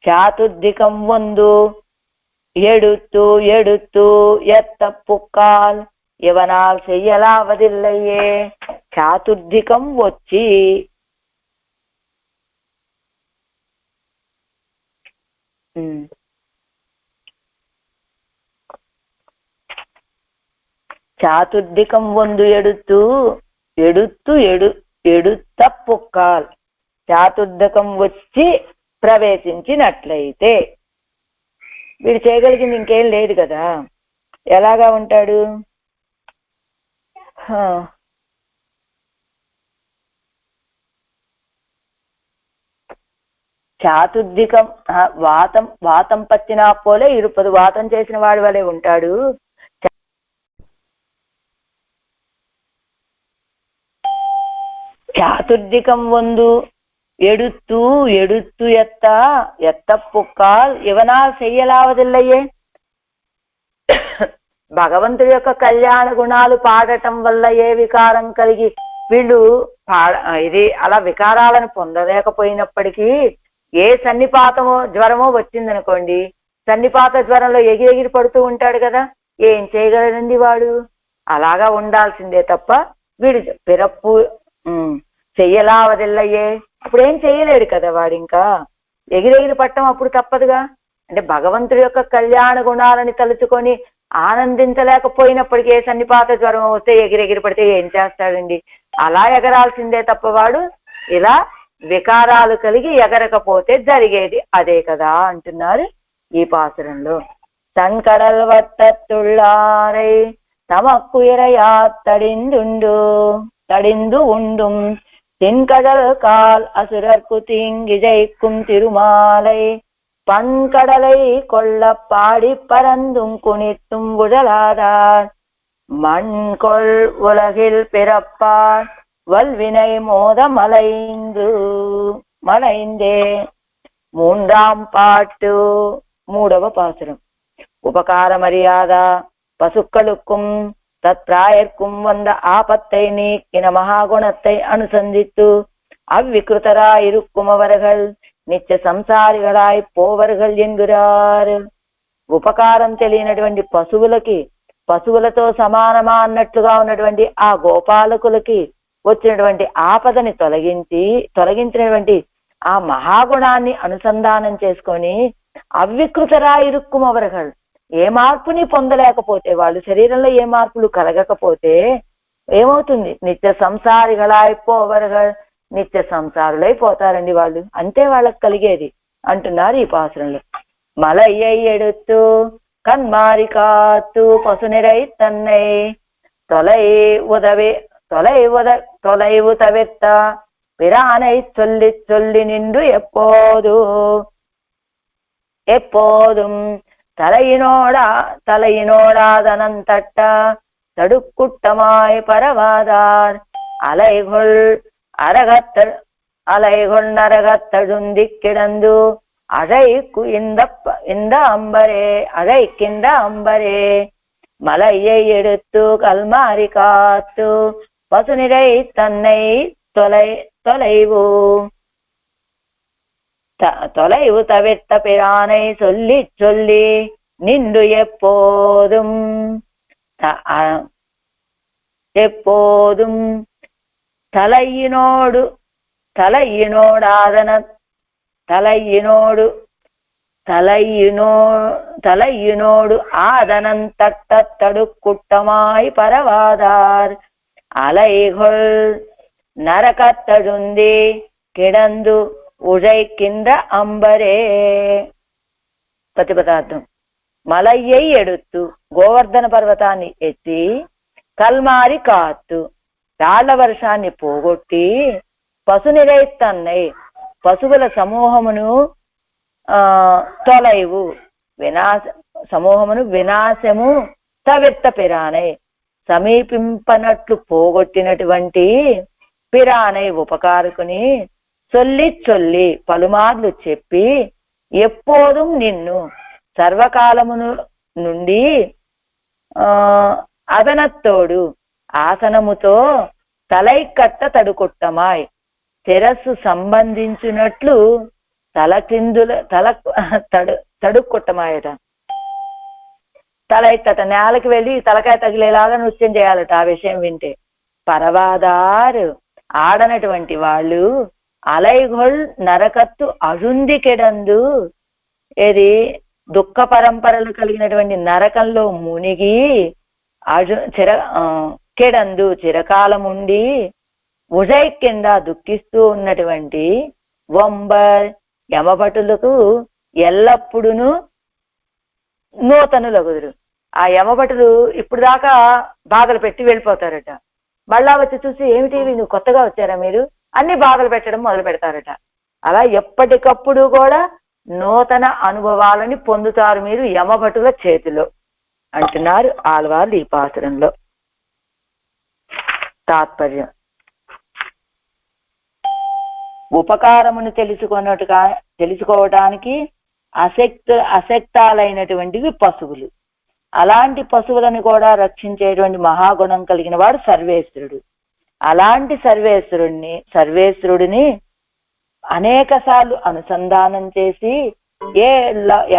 చాతుర్ధికం వందు எடுத்து எத்த புக்கால் இவனால் செய்யலாவதில்லையே, చాతుర్ధికం వచ్చి చాతుర్ధికం వందు ఎడుత్త పుక్కాల్, చాతుర్ధకం వచ్చి ప్రవేశించినట్లయితే వీడు చేయగలిగింది ఇంకేం లేదు కదా. ఎలాగా ఉంటాడు, చాతుర్ధికం వాతం పత్తినా పోలే ఇరుపదు, వాతం చేసిన వాడి వలె ఉంటాడు. చాతుర్ధికం వందు எடுத்து எத்த புக்கால் இவனால் செய்யலாవదిల్లయే, భగవంతుడి యొక్క కళ్యాణ గుణాలు పాడటం వల్ల ఏ వికారం కలిగి వీళ్ళు ఇది అలా వికారాలను పొందలేకపోయినప్పటికీ ఏ సన్నిపాతమో జ్వరమో వచ్చిందనుకోండి, సన్నిపాత జ్వరంలో ఎగిరెగిరి పడుతూ ఉంటాడు కదా, ఏం చేయగలడండి వాడు. అలాగా ఉండాల్సిందే తప్ప వీడు పిరప్పు చెయ్యలావదిల్లయే, అప్పుడు ఏం చెయ్యలేడు కదా వాడు, ఇంకా ఎగిరెగిరి పట్టం అప్పుడు తప్పదుగా. అంటే భగవంతుడి యొక్క కళ్యాణ గుణాలని తలుచుకొని ఆనందించలేకపోయినప్పటికీ ఏ సన్నిపాత జ్వరం వస్తే ఎగిరెగిరి పడితే ఏం చేస్తాడండి, అలా ఎగరాల్సిందే తప్ప వాడు ఇలా వికారాలు కలిగి ఎగరకపోతే జరిగేది అదే కదా అంటున్నారు ఈ పాసురంలో. தன்கடல் வட்டத்துள்ளாரை தமக்குயரையா தடிந்து உண்டும் தென்கடல் கால் அசுரர்க்கு தீங்கிஜைக்கும் திருமாலை பண்கடலை கொள்ள பாடி பறந்தும் குனித்தும் உழலாதார் மண்கொள் உலகில் பிறப்பார் வல்வினை மோத மலைந்தே. மூன்றாம் பாட்டு மூடவ பாசுரம். உபகாரமறியாதா பசுக்களுக்கும் தற்பிராயர்க்கும் வந்த ஆபத்தை நீக்கின மகாகுணத்தை அனுசந்தித்து அவ்விகிருத்தராயிருக்கும் அவர்கள் నిత్య సంసారిగళాయి పోవర్గల్ ఎన్గురారు. ఉపకారం తెలియనటువంటి పశువులతో సమానమా అన్నట్లుగా ఉన్నటువంటి ఆ గోపాలకులకి వచ్చినటువంటి ఆపదని తొలగించినటువంటి ఆ మహాగుణాన్ని అనుసంధానం చేసుకొని అవ్వికృతరాయిరుక్కుమ అవరగల్, ఏ మార్పుని పొందలేకపోతే, వాళ్ళు శరీరంలో ఏ మార్పులు కలగకపోతే ఏమవుతుంది? నిత్య సంసారిగళాయిపోవరగల్, నిత్య సంసారులైపోతారండి వాళ్ళు. అంతే వాళ్ళకి కలిగేది అంటున్నారు ఈ పాసురంలో. మలయ్యై ఎడుతూ కన్మారి కాత్తు పసునిరై తన్నై தொலைவு தவிர்த்த பிரானை சொல்லி சொல்லி நின்று எப்போதும் தலையினோடாதனம் தட்ட தடுக்குட்டமாய் பரவாதார் அலைகொள் நரகத்தழுந்தி கிடந்து அழைக்கின்ற அம்பரே மலையை எடுத்து கல்மாரி காத்து பசுநிறை தன்னை தொலைவு தவிர்த்த பிரானை சொல்லி சொல்லி நின்று எப்போதும் தலையினோடு ஆதனம் தட்ட தடுக்குட்டமாய் பரவாதார் அலைகொள் நரகத்தழுந்தி கிடந்து உழைக்கின்ற அம்பரே. ప్రతిపదార్థం. మలయ్యై ఎడుతూ, గోవర్ధన పర్వతాన్ని ఎత్తి, కల్మారి కాత్తు, రాళ్ల వర్షాన్ని పోగొట్టి, పశునిరై తన్నై, పశువుల సమూహమును తొలైవు వినాశము తవిర్త పిరానై, సమీపింపనట్లు పోగొట్టినటువంటి పిరానై ఉపకారకుని చొల్లి పలుమార్లు చెప్పి ఎప్పోదుం నిన్ను సర్వకాలమును నుండి అదనత్తోడు ఆసనముతో తలైకట్ట తడుకొట్టమాయ్, శిరస్సు సంబంధించినట్లు తడుక్కొట్టమాయట. తలైకట్ట నేలకి వెళ్ళి తలకాయ తగిలేలాగా నృత్యం చేయాలట ఆ విషయం వింటే. పరవాదారు ఆడనటువంటి వాళ్ళు అలైగొల్ నరకత్తు అరుంది కెడందు, ఏది దుఃఖ పరంపరలు కలిగినటువంటి నరకంలో మునిగి కెడందు చిరకాలం ఉండి ఉజై కింద దుఃఖిస్తూ ఉన్నటువంటి వంబర్ యమభటులకు ఎల్లప్పుడూ నూతనులగుదురు. ఆ యమభటులు ఇప్పుడు దాకా బాధలు పెట్టి వెళ్ళిపోతారట. మళ్ళా వచ్చి చూసి, ఏమిటి నువ్వు కొత్తగా వచ్చారా మీరు, అన్ని బాధలు పెట్టడం మొదలు పెడతారట. అలా ఎప్పటికప్పుడు కూడా నూతన అనుభవాలని పొందుతారు మీరు యమభటుల చేతిలో అంటున్నారు ఆళ్వార్లు ఈ పాసురంలో. తాత్పర్యం: ఉపకారమును తెలుసుకోవటానికి అశక్తాలైనటువంటివి పశువులు. అలాంటి పశువులను కూడా రక్షించేటువంటి మహాగుణం కలిగిన వాడు సర్వేశ్వరుడు. అలాంటి సర్వేశ్వరుడిని అనేక సార్లు అనుసంధానం చేసి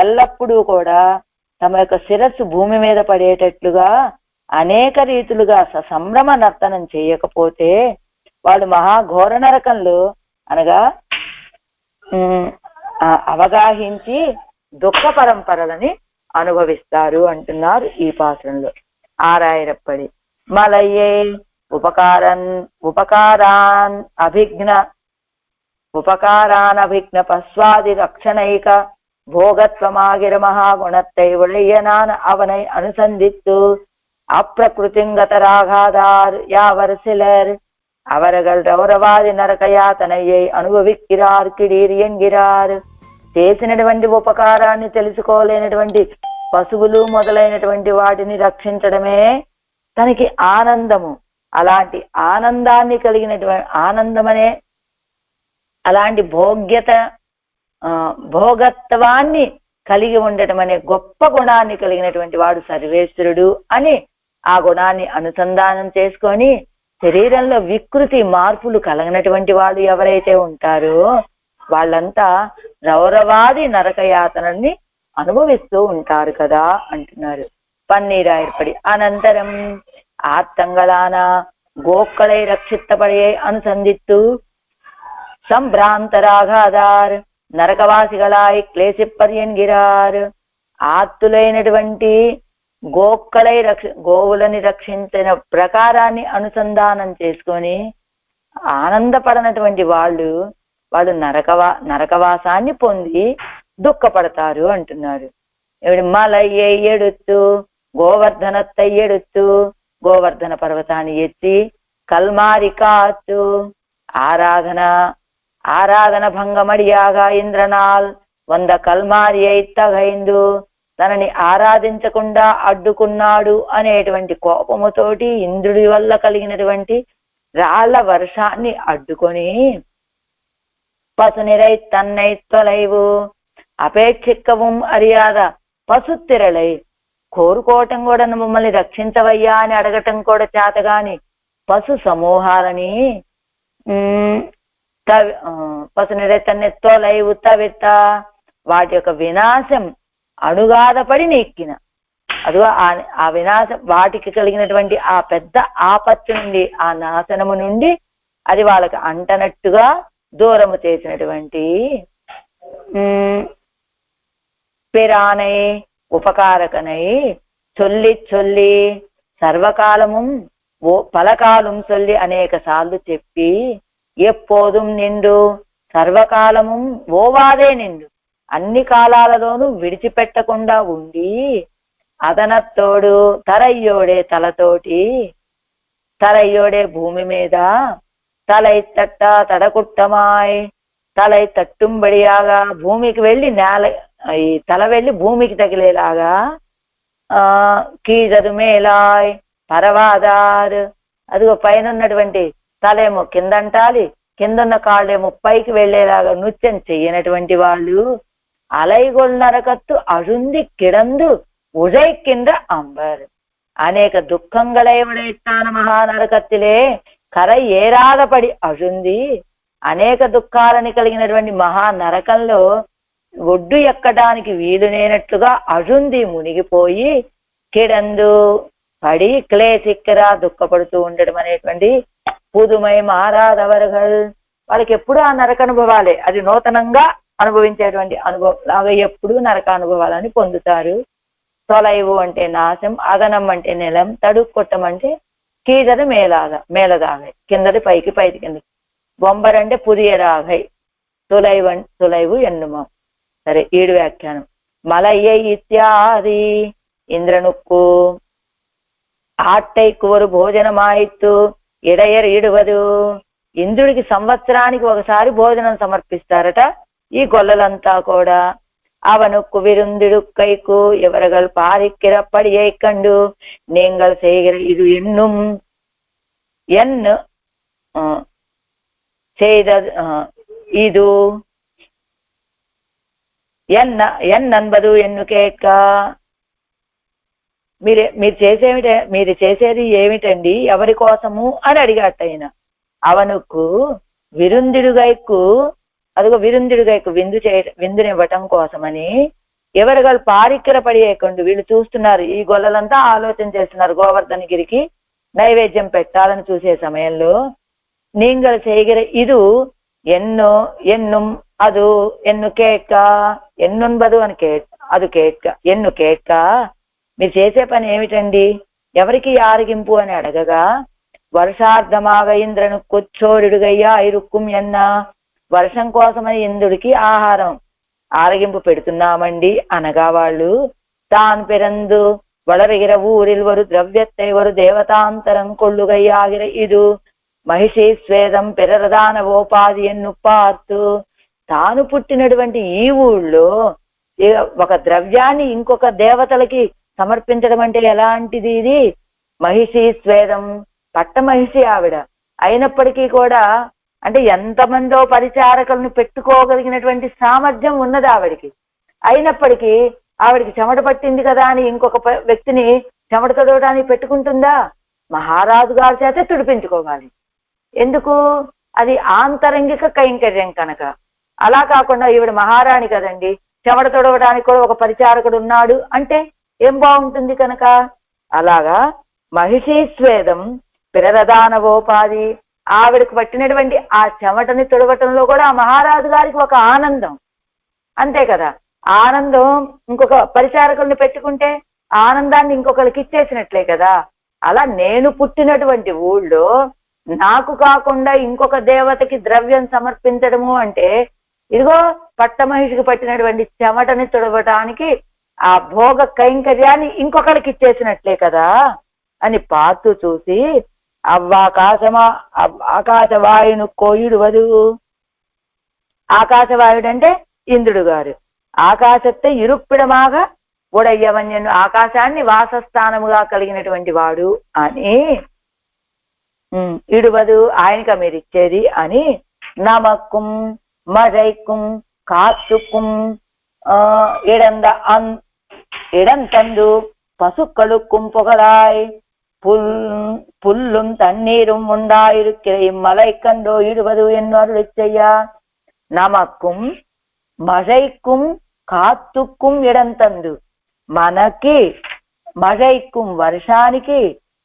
ఎల్లప్పుడూ కూడా తమ యొక్క శిరస్సు భూమి మీద పడేటట్లుగా అనేక రీతులుగా సంభ్రమ నర్తనం చేయకపోతే వాడు మహాఘోర నరకంలో అనగా అవగాహించి దుఃఖ పరంపరలని అనుభవిస్తారు అంటున్నారు ఈ పాత్రంలో. ఆరాయిరప్పడి మలయ్యే ఉపకారానభిజ్ఞ పశ్వాది రక్షణైక భోగత్వమాగిర మహాగుణத்தை உழையனான அவனை அனுசந்தித்து அப்பிரகிருதிங்கதராகாதார் யாவர் சிலர் அவர்கள் రౌరవాది నరకయాతనయ్యై అనుభవిక్కిరారు కిడీరియంగిరారు. చేసినటువంటి ఉపకారాన్ని తెలుసుకోలేనటువంటి పశువులు మొదలైనటువంటి వాటిని రక్షించడమే తనకి ఆనందము. అలాంటి ఆనందాన్ని కలిగినటువంటి ఆనందమనే అలాంటి భోగత్వాన్ని కలిగి ఉండటం అనే గొప్ప గుణాన్ని కలిగినటువంటి వాడు సర్వేశ్వరుడు అని ఆ గుణాన్ని అనుసంధానం చేసుకొని శరీరంలో వికృతి మార్పులు కలగనటువంటి వాళ్ళు ఎవరైతే ఉంటారో వాళ్ళంతా రౌరవాది నరకయాతనని అనుభవిస్తూ ఉంటారు కదా అంటున్నారు. పన్నీరు ఏర్పడి అనంతరం ఆర్తంగళాన గోక్களை ரட்சித்தபடியை అనుసంధిత్తు సంభ్రాంతరాగాదార్ నరకవాసిగలాయి క్లేశిప్పర్ ఎన్గిరార్. ఆత్తులైనటువంటి గోవులని రక్షించిన ప్రకారాన్ని అనుసంధానం చేసుకొని ఆనందపడనటువంటి వాళ్ళు నరకవాసాన్ని పొంది దుఃఖపడతారు అంటున్నారు. మలయ్యై ఎడుత్తు గోవర్ధనత్తై ఎడుత్తు గోవర్ధన పర్వతాన్ని ఎత్తి కల్మారి కాత్తు ఆరాధన భంగమడియాగా ఇంద్రనాల్ 100 కల్మారియై తగైందు. తనని ఆరాధించకుండా అడ్డుకున్నాడు అనేటువంటి కోపముతోటి ఇంద్రుడి వల్ల కలిగినటువంటి రాళ్ల వర్షాన్ని అడ్డుకొని పసునిరై తన్నై తొలైవు అపేక్షిక్కవం అరియాద పశుత్తిరలై కోరుకోవటం కూడా మమ్మల్ని రక్షించవయ్యా అని అడగటం కూడా చేతగాని పశు సమూహాలని పసునిరై తన్నై తొలైవు తవిత వాటి యొక్క వినాశం అణుగాధపడి నెక్కిన అదిగో ఆ వినాశం వాటికి కలిగినటువంటి ఆ పెద్ద ఆపత్తు నుండి ఆ నాశనము నుండి అది వాళ్ళకి అంటనట్టుగా దూరము చేసినటువంటి పిరానై ఉపకారకనై చొల్లి చొల్లి సర్వకాలము పలకాలం చొల్లి అనేక సార్లు చెప్పి ఎప్పోదుం నిండు సర్వకాలము ఓవాదే నిండు అన్ని కాలాలలోనూ విడిచిపెట్టకుండా ఉండి అదనత్తోడు తరయ్యోడే భూమి మీద తలై తట్ట తడకుట్టమాయ్ తలై తట్టుంబడియాగా భూమికి వెళ్ళి ఈ తల వెళ్ళి భూమికి తగిలేలాగా కీజదు మేలాయ్ పరవాదార్. అదిగో పైన ఉన్నటువంటి తలేమో కిందంటాలి, కిందన్న కాళ్ళేమో పైకి వెళ్ళేలాగా నృత్యం చెయ్యనటువంటి వాళ్ళు అలైగొల్ నరకత్తు అరుంది కిడందు ఉజైకింద అంబర్. అనేక దుఃఖంగளையுடைத்தான మహానరకత్తిలే కర ఏరాదపడి అరుంది. అనేక దుఃఖాలని కలిగినటువంటి మహానరకంలో ఒడ్డు ఎక్కడానికి వీలునేనట్లుగా అరుంది మునిగిపోయి కిడందు పడి క్లేశిక్కరా దుఃఖపడుతూ ఉండడం అనేటువంటి పుదుమై మారాదవర్గల్. వాళ్ళకి ఎప్పుడు ఆ నరక అనుభవాలే, అది నూతనంగా అనుభవించేటువంటి అనుభవం లాగా ఎప్పుడు నరక అనుభవాలని పొందుతారు. తొలైవు అంటే నాశం, అదనం అంటే నెలం, తడుక్కొట్టం అంటే కీదది మేలదాగై కిందది పైకి పైకి కిందకి, బొంబరంటే పుదియరాగై తులైవు ఎన్నుమం. సరే 7 వ్యాఖ్యానం. మలయ్యై ఇత్యాది ఇంద్రనుక్కు ఆట్టైక్కువరు భోజనమాయిత్తు ఇడయర్ ఇడువదు. ఇంద్రుడికి సంవత్సరానికి ఒకసారి భోజనం సమర్పిస్తారట ఈ గొల్లలంతా కూడా. அவனுக்கு விருந்திடுக்கைக்கு இவர்கள் பாரிக்கிறப்படியை கண்டு நீங்கள் செய்கிற இது என்னும் செய்தது இது ఎన్నన్బదు ఎన్ను కేక. మీరు చేసేది ఏమిటండి, ఎవరి కోసము అని అడిగాట ఆయన. అవనుకు విరుందిడుగైకు, అదిగో విరుందిడుగైకు విందునివ్వటం కోసమని ఎవరుగా పారిక్కర పడియకుండా వీళ్ళు చూస్తున్నారు. ఈ గొల్లలంతా ఆలోచన చేస్తున్నారు గోవర్ధనగిరికి నైవేద్యం పెట్టాలని చూసే సమయంలో நீங்கள் செய்கிற இது ఎన్నుం అదు ఎన్ను కేక ఎన్నుంబదు అని అది కేక ఎన్ను కేక. మీరు చేసే పని ఏమిటండి, ఎవరికి ఆరగింపు అని అడగగా వర్షార్థమాగ ఇంద్రను కొచ్చోరుడుగయ్యా ఐరుక్కుం ఎన్న, వర్షం కోసమని ఇంద్రుడికి ఆహారం ఆరగింపు పెడుతున్నామండి అనగా వాళ్ళు తాను పిరందు వளருகிற ஊரில் ஒரு திரவியத்தை ஒரு தேவதாந்தரம் கொள்ளுகையாகிற இது మహిషి స్వేదం పిరరదానవోపాధి ఎన్ను పార్తు. తాను పుట్టినటువంటి ఈ ఊళ్ళో ఒక ద్రవ్యాన్ని ఇంకొక దేవతలకి సమర్పించడం అంటే ఎలాంటిది? ఇది మహిషి స్వేదం, పట్టమహిషి ఆవిడ అయినప్పటికీ కూడా, అంటే ఎంతమందో పరిచారకులను పెట్టుకోగలిగినటువంటి సామర్థ్యం ఉన్నది ఆవిడికి. అయినప్పటికీ ఆవిడికి చెమట పట్టింది కదా అని ఇంకొక వ్యక్తిని చెమట తొడవడానికి పెట్టుకుంటుందా? మహారాజు గారి చేత తుడిపించుకోవాలి. ఎందుకు? అది ఆంతరంగిక కైంకర్యం కనుక. అలా కాకుండా ఈవిడ మహారాణి కదండి, చెమట తొడవడానికి కూడా ఒక పరిచారకుడు ఉన్నాడు అంటే ఏం బాగుంటుంది కనుక. అలాగా మహిషి స్వేదం పిరరదానవోపాధి, ఆవిడకు పట్టినటువంటి ఆ చెమటని తొడవటంలో కూడా ఆ మహారాజు గారికి ఒక ఆనందం. అంతే కదా, ఆనందం ఇంకొక పరిచారకుల్ని పెట్టుకుంటే ఆనందాన్ని ఇంకొకరికి ఇచ్చేసినట్లే కదా. అలా నేను పుట్టినటువంటి ఊళ్ళో నాకు కాకుండా ఇంకొక దేవతకి ద్రవ్యం సమర్పించడము అంటే, ఇదిగో పట్టమహిషికి పట్టినటువంటి చెమటని తొడవటానికి ఆ భోగ కైంకర్యాన్ని ఇంకొకరికి ఇచ్చేసినట్లే కదా అని పాతు చూసి, ఆకాశవాయును కోయుడువదు. ఆకాశవాయుడంటే ఇంద్రుడు గారు. ఆకాశത്തെ ఇరుప్పిడమాగా ఉడయ్యవన్యను, ఆకాశాన్ని వాసస్థానముగా కలిగినటువంటి వాడు అని ఇడువదు, ఆయనక మీరు ఇచ్చేది అని. నమక్కుం మజైక్కుం కాత్తుక్కుం ఇడంతందు పశుక్కలుక్కుం పొగలాయ్ புல்லும் தண்ணீரும் உண்டாயிருக்கிற இம்மலை கண்டோ இடுவது என்னொரு செய்யா. நமக்கும் మజైక్కుం కాత్తుక్కుం ఇడంతందు, మనకి మజైక్కుం వర్షానికి,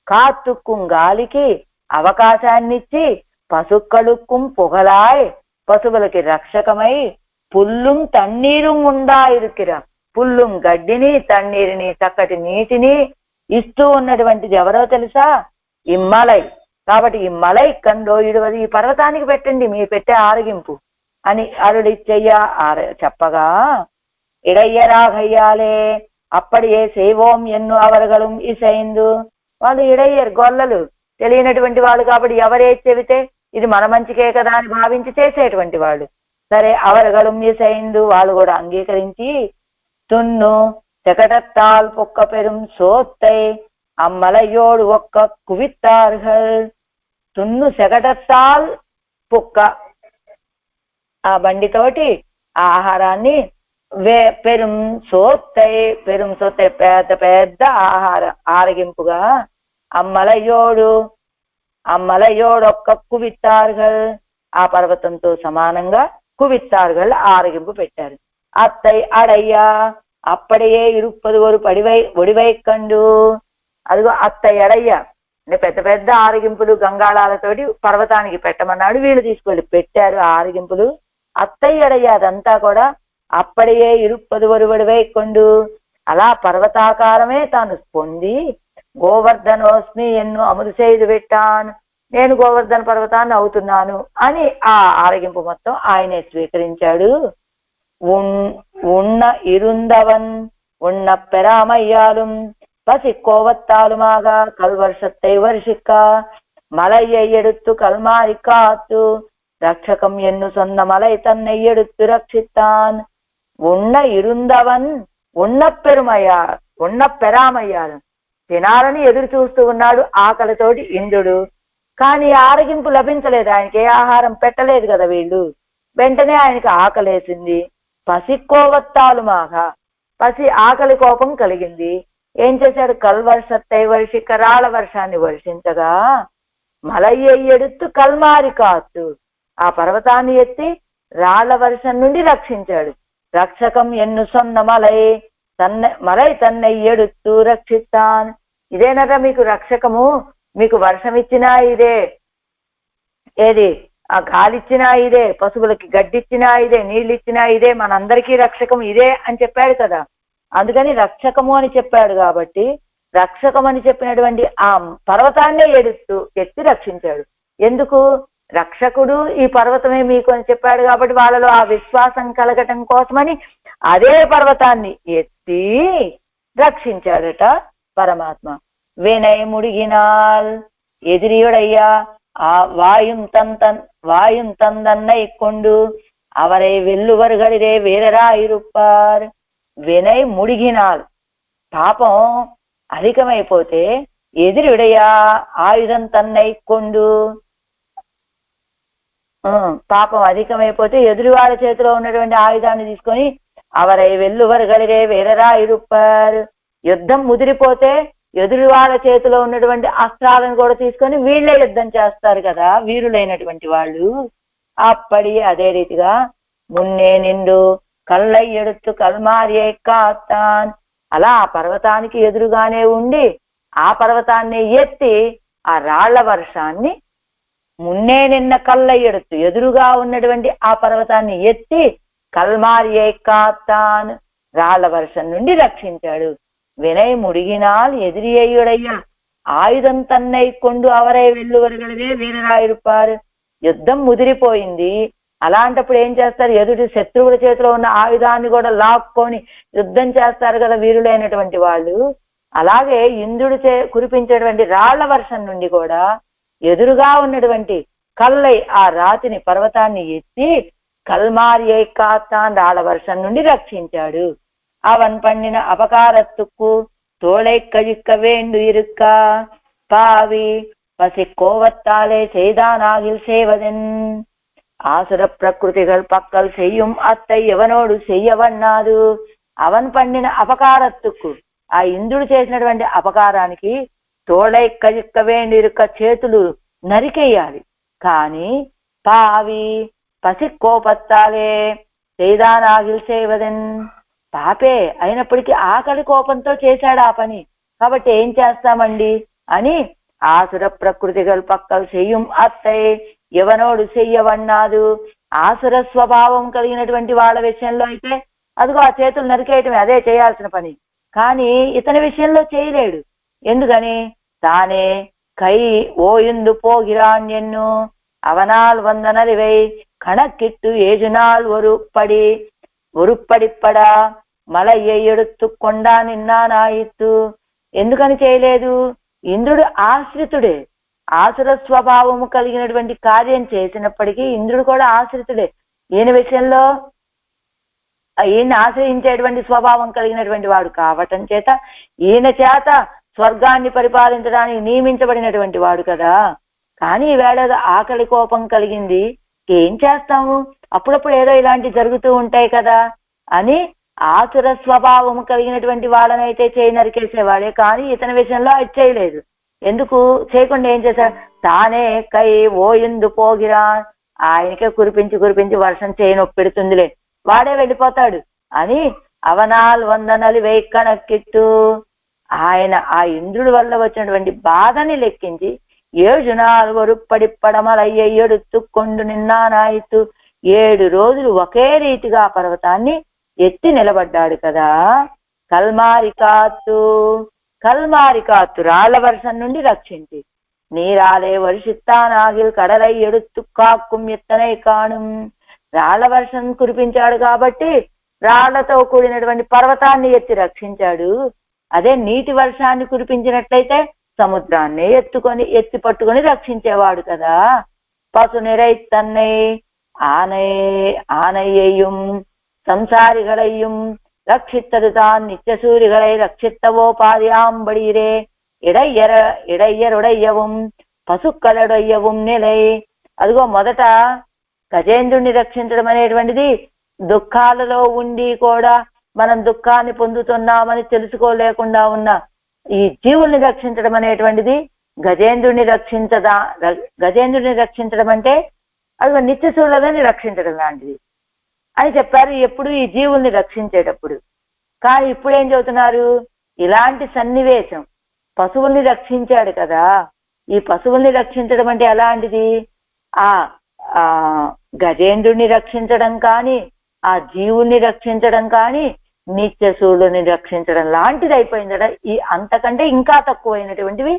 కాత్తుక్కుం గాలికి అవకాశాన్నిచ్చి, పశుక్కలుక్కుం పొగలాయ్ పశువులకి రక్షకమై, పుల్లుం తన్నీరుం ఉండాయిరుకిర పుల్లుం గడ్డిని, తన్నీరుని చక్కటి నీటిని ఇస్తూ ఉన్నటువంటిది ఎవరో తెలుసా? ఇమ్మలై. కాబట్టి ఈ మలై కండో ఇడువది, ఈ పర్వతానికి పెట్టండి మీ పెట్టే ఆరగింపు అని అరుడిచ్చయ్య చెప్పగా, ఇడయ్యరాగయ్యాలే అప్పటియే సేవోం ఎన్ను అవరగలు ఇసైందు. వాళ్ళు ఇడయ్యరు, గొల్లలు, తెలియనటువంటి వాళ్ళు. కాబట్టి ఎవరే చెబితే ఇది మన మంచికే కదా అని భావించి చేసేటువంటి వాళ్ళు. సరే, అవరగలు ఇసైందు, వాళ్ళు కూడా అంగీకరించి, తున్ను చెకటత్తాల్ పొక్క పెరుం సోత్తై అమ్మలయోడు ఒక్క కువిత్తార్హల్. తున్ను సెకటత్తాల్ పొక్క, ఆ బండితోటి ఆహారాన్ని పెరుం సోత్తై పెద్ద పెద్ద ఆరగింపుగా, అమ్మలయోడు ఒక్క కువిత్తార్గల్, ఆ పర్వతంతో సమానంగా కువిత్తార్గల్ ఆరగింపు పెట్టారు. అత్తై అడయ్యా అప్పడియే ఇరుప్పది ஒரு ఒడివై కండు. అదిగో అత్తై అడయ్య అంటే పెద్ద పెద్ద ఆరగింపులు గంగాళాలతోటి పర్వతానికి పెట్టమన్నాడు. వీళ్ళు తీసుకెళ్ళి పెట్టారు ఆ ఆరగింపులు. అత్తై అడయ్య అదంతా కూడా అప్పడియే ఇరుప్పది ஒரு ఒడివై కొండు. అలా పర్వతాకారమే తాను పొంది, గోవర్ధనోస్మి ఎన్ను అమరు செய்து విట్టాన్, నేను గోవర్ధన పర్వతాన్ని అవుతున్నాను అని ఆ ఆరగింపు మొత్తం ఆయనే స్వీకరించాడు. ఉన్న இருந்தவன் உண்ண பெறாமையாலும் பசி கோவத்தாலுமாக கல்வர்ஷத்தை வருஷிக்க மலையை எடுத்து கல்மாரி காத்து ரட்சகம் ఎన్ను சொந்த மலை தன்னை எடுத்து ரட்சித்தான். ఉన్న இருந்தவன் ఉన్న పెరామయ్యాలు, తినాలని ఎదురు చూస్తూ ఉన్నాడు ఆకలితోటి ఇంద్రుడు. కానీ ఆరగింపు లభించలేదు, ఆయనకి ఏ ఆహారం పెట్టలేదు కదా వీళ్ళు. వెంటనే ఆయనకి ఆకలేసింది. పసికోవత్తాలు మాగా, పసి ఆకలి కోపం కలిగింది. ఏం చేశాడు? కల్వర్షత్తై వర్షిక, రాళ్ల వర్షాన్ని వర్షించగా, మలయ్య ఎడుతూ కల్మారి కాత్తు, ఆ పర్వతాన్ని ఎత్తి రాళ్ల వర్షం నుండి రక్షించాడు. రక్షకం ఎన్ను సొన్న మలై తన్నై ఎడుతూ రక్షిస్తాన్. ఇదేనట మీకు రక్షకము, మీకు వర్షం ఇచ్చినా ఇదే, ఏది ఆ గాలిచ్చినా ఇదే, పశువులకి గడ్డిచ్చినా ఇదే, నీళ్ళు ఇచ్చినా ఇదే, మనందరికీ రక్షకం ఇదే అని చెప్పాడు కదా. అందుకని రక్షకము అని చెప్పాడు. కాబట్టి రక్షకం అని చెప్పినటువంటి ఆ పర్వతాన్నే ఎత్తి రక్షించాడు. ఎందుకు? రక్షకుడు ఈ పర్వతమే మీకు అని చెప్పాడు కాబట్టి వాళ్ళలో ఆ విశ్వాసం కలగటం కోసమని అదే పర్వతాన్ని ఎత్తి రక్షించాడట పరమాత్మ. వినయ ముడిగినాల్, ఎదిరియుడయ్యా வாயும் தந்தன்னை கொண்டு அவரை வெல்லுவர்களிலே வீரராயிருப்பார். వినై ముడిగినాల్ పాపం అధికమైపోతే ఎదురుడయా ఆయుధం తన్నై కొండు, పాపం అధికమైపోతే ఎదురు వాళ్ళ చేతిలో ఉన్నటువంటి ఆయుధాన్ని తీసుకొని అవరై వెల్లువరగలిగే వీరరాయిరుప్పారు. యుద్ధం ముదిరిపోతే ఎదురు వాళ్ళ చేతిలో ఉన్నటువంటి అస్త్రాలను కూడా తీసుకొని వీళ్ళే యుద్ధం చేస్తారు కదా వీరులైనటువంటి వాళ్ళు. అప్పటి అదే రీతిగా మున్నే నిండు కళ్ళై ఎడుతు కల్మారియే కాత్తాన్, అలా ఆ పర్వతానికి ఎదురుగానే ఉండి ఆ పర్వతాన్ని ఎత్తి ఆ రాళ్ల వర్షాన్ని మున్నే నిన్న కళ్ళై ఎడుతు ఎదురుగా ఉన్నటువంటి ఆ పర్వతాన్ని ఎత్తి కల్మారియే కాత్తాన్ రాళ్ల వర్షం నుండి రక్షించాడు. వినై ముడిగినాల్ ఎదిరియయ్యుడయ్యా ఆయుధం తన్నై కొండు అవరై వెల్లువరగలిగే వీరరాయిరుపారు. యుద్ధం ముదిరిపోయింది, అలాంటప్పుడు ఏం చేస్తారు, ఎదుటి శత్రువుల చేతిలో ఉన్న ఆయుధాన్ని కూడా లాక్కొని యుద్ధం చేస్తారు కదా వీరులైనటువంటి వాళ్ళు. అలాగే ఇంద్రుడు కురిపించేటువంటి రాళ్ల వర్షం నుండి కూడా ఎదురుగా ఉన్నటువంటి కల్లై ఆ రాతిని పర్వతాన్ని ఎత్తి కల్మారియై కాత్తాన్ రాళ్ల వర్షం నుండి రక్షించాడు. அவன் பண்ணின அபகாரத்துக்கு தோளை கழிக்க வேண்டு இருக்க பாவி பசி கோவத்தாலே செய்தானாகில் செய்வதென். ఆసుర ప్రకృతిகள் పక్కలు చెయ్యం అత్తై ఎవనోడు చెయ్యవన్నాదు. అవన్ పండిన అపకారత్తుకు ఆ ఇంద్రుడు చేసినటువంటి అపకారానికి తోళై కజిక్క వేండి ఇరుక్క చేతులు నరికేయాలి. కానీ పావి పసి కోపత్తాలే చేదానాగిల్ చేయవదెన్, పాపే అయినప్పటికీ ఆకలి కోపంతో చేశాడు ఆ పని, కాబట్టి ఏం చేస్తామండి అని ఆసుర ప్రకృతిகள் పక్కలు చెయ్యం అత్తై ఎవనోడు చెయ్యవన్నాదు. ఆసుర స్వభావం కలిగినటువంటి వాళ్ళ విషయంలో అయితే అదిగో ఆ చేతులు నరికేయటమే అదే చేయాల్సిన పని, కానీ ఇతని విషయంలో చేయలేడు. ఎందుకని తానే కై ఓయుందు పోగిరాన్ ఎన్ను అవనాల్ వందనరివై కణక్కిట్టు ఏజునాల్ ఒరుప్పడిప్పడా మలయ్య ఎడుత్తు కొండా నిన్నానాయిత్తు. ఎందుకని చేయలేదు, ఇంద్రుడు ఆశ్రితుడే, ఆసుర స్వభావము కలిగినటువంటి కార్యం చేసినప్పటికీ ఇంద్రుడు కూడా ఆశ్రితుడే. ఈయన విషయంలో ఈయన్ని ఆశ్రయించేటువంటి స్వభావం కలిగినటువంటి వాడు కావటం చేత ఈయన చేత స్వర్గాన్ని పరిపాలించడానికి నియమించబడినటువంటి వాడు కదా. కానీ ఈవేళ ఆకలి కోపం కలిగింది, ఏం చేస్తాము, అప్పుడప్పుడు ఏదో ఇలాంటి జరుగుతూ ఉంటాయి కదా అని ఆసుర స్వభావము కలిగినటువంటి వాళ్ళనైతే చేయి నరికేసేవాడే, కానీ ఇతని విషయంలో అది చేయలేదు. ఎందుకు చేయకుండా ఏం చేశాడు, తానే కై ఓయిందు పోగిరా ఆయనకే కురిపించి కురిపించి వర్షం చేయి నొప్పి పెడుతుందిలే వాడే వెళ్ళిపోతాడు అని అవనాల్ వందనలు వెయ్యకనక్కిట్టు ఆయన ఆ ఇంద్రుడి వల్ల వచ్చినటువంటి బాధని లెక్కించి 7 నాలు ఒరుప్పడిప్పడమలయ్య ఎడుత్తుకొండు నిన్నానాయిత్తు 7 రోజులు ఒకే రీతిగా పర్వతాన్ని ఎత్తి నిలబడ్డాడు కదా. కల్మారికాత్తు రాళ్ల వర్షం నుండి రక్షించి నీరాలే వర్షిత్తానాగిల్ కడలై ఎడుత్తు కాక్కుం ఎత్తనై కాణుం. రాళ్ల వర్షం కురిపించాడు కాబట్టి రాళ్లతో కూడినటువంటి పర్వతాన్ని ఎత్తి రక్షించాడు. అదే నీటి వర్షాన్ని కురిపించినట్లయితే సముద్రాన్ని ఎత్తి పట్టుకొని రక్షించేవాడు కదా. పశు నిరైతన్నై ఆనయ్యం సంసారిగளையும் ரட்சித்தது தான் நித்தியசூரிகளை ரட்சித்தவோ பாதியாம்படியிரே ఇడయ్యరుడయ్యవం పశుక్కలడయ్యవం నిలై. అదిగో మొదట గజేంద్రుణ్ణి రక్షించడం అనేటువంటిది దుఃఖాలలో ఉండి కూడా మనం దుఃఖాన్ని పొందుతున్నామని తెలుసుకోలేకుండా ఉన్న ఈ జీవుల్ని రక్షించడం అనేటువంటిది గజేంద్రుణ్ణి రక్షించడం అంటే అదిగో నిత్యసూరులని రక్షించడం లాంటిది అని చెప్పారు ఎప్పుడు ఈ జీవుల్ని రక్షించేటప్పుడు. కానీ ఇప్పుడు ఏం చెబుతున్నారు, ఇలాంటి సన్నివేశం పశువుల్ని రక్షించాడు కదా, ఈ పశువుల్ని రక్షించడం అంటే ఎలాంటిది, ఆ గజేంద్రుని రక్షించడం కానీ ఆ జీవుల్ని రక్షించడం కానీ నిత్యసూరుని రక్షించడం లాంటిది అయిపోయిందట. ఈ అంతకంటే ఇంకా తక్కువైనటువంటివి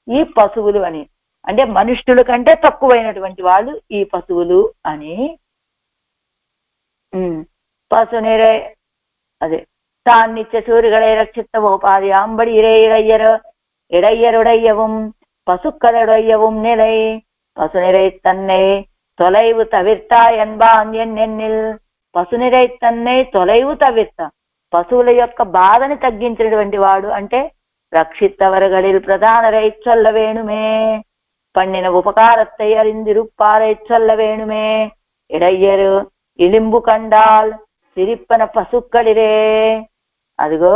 ఈ పశువులు అని, అంటే మనుష్యుల కంటే తక్కువైనటువంటి వాళ్ళు ఈ పశువులు అని. పశునిరే అదే తాన్ నిత్యసూరిகளை రక్షిత్తవో పాదియాంబడి ఇడయ్యరుడయ్యவும் పశుక్కలడయ్యவும் నిలై. பசுநிறை தன்னை தொலைவு தவிர்த்தா என்பான் ఎన్నెన్నిల్. పశునిరై తన్నే తొలైవు తవిర్త, పశువుల యొక్క బాధని తగ్గించినటువంటి వాడు అంటే రక్షిత్తవరగడిల్ ప్రధాన రైచ్చొల్ల వేణుమే, పండిన ఉపకారத்தை அறிந்திருப்பாரை சொல்ல வேணுமே, இடையரு இளிம்பு கண்டால் சிரிப்பன పశుக்களிరే. అదిగో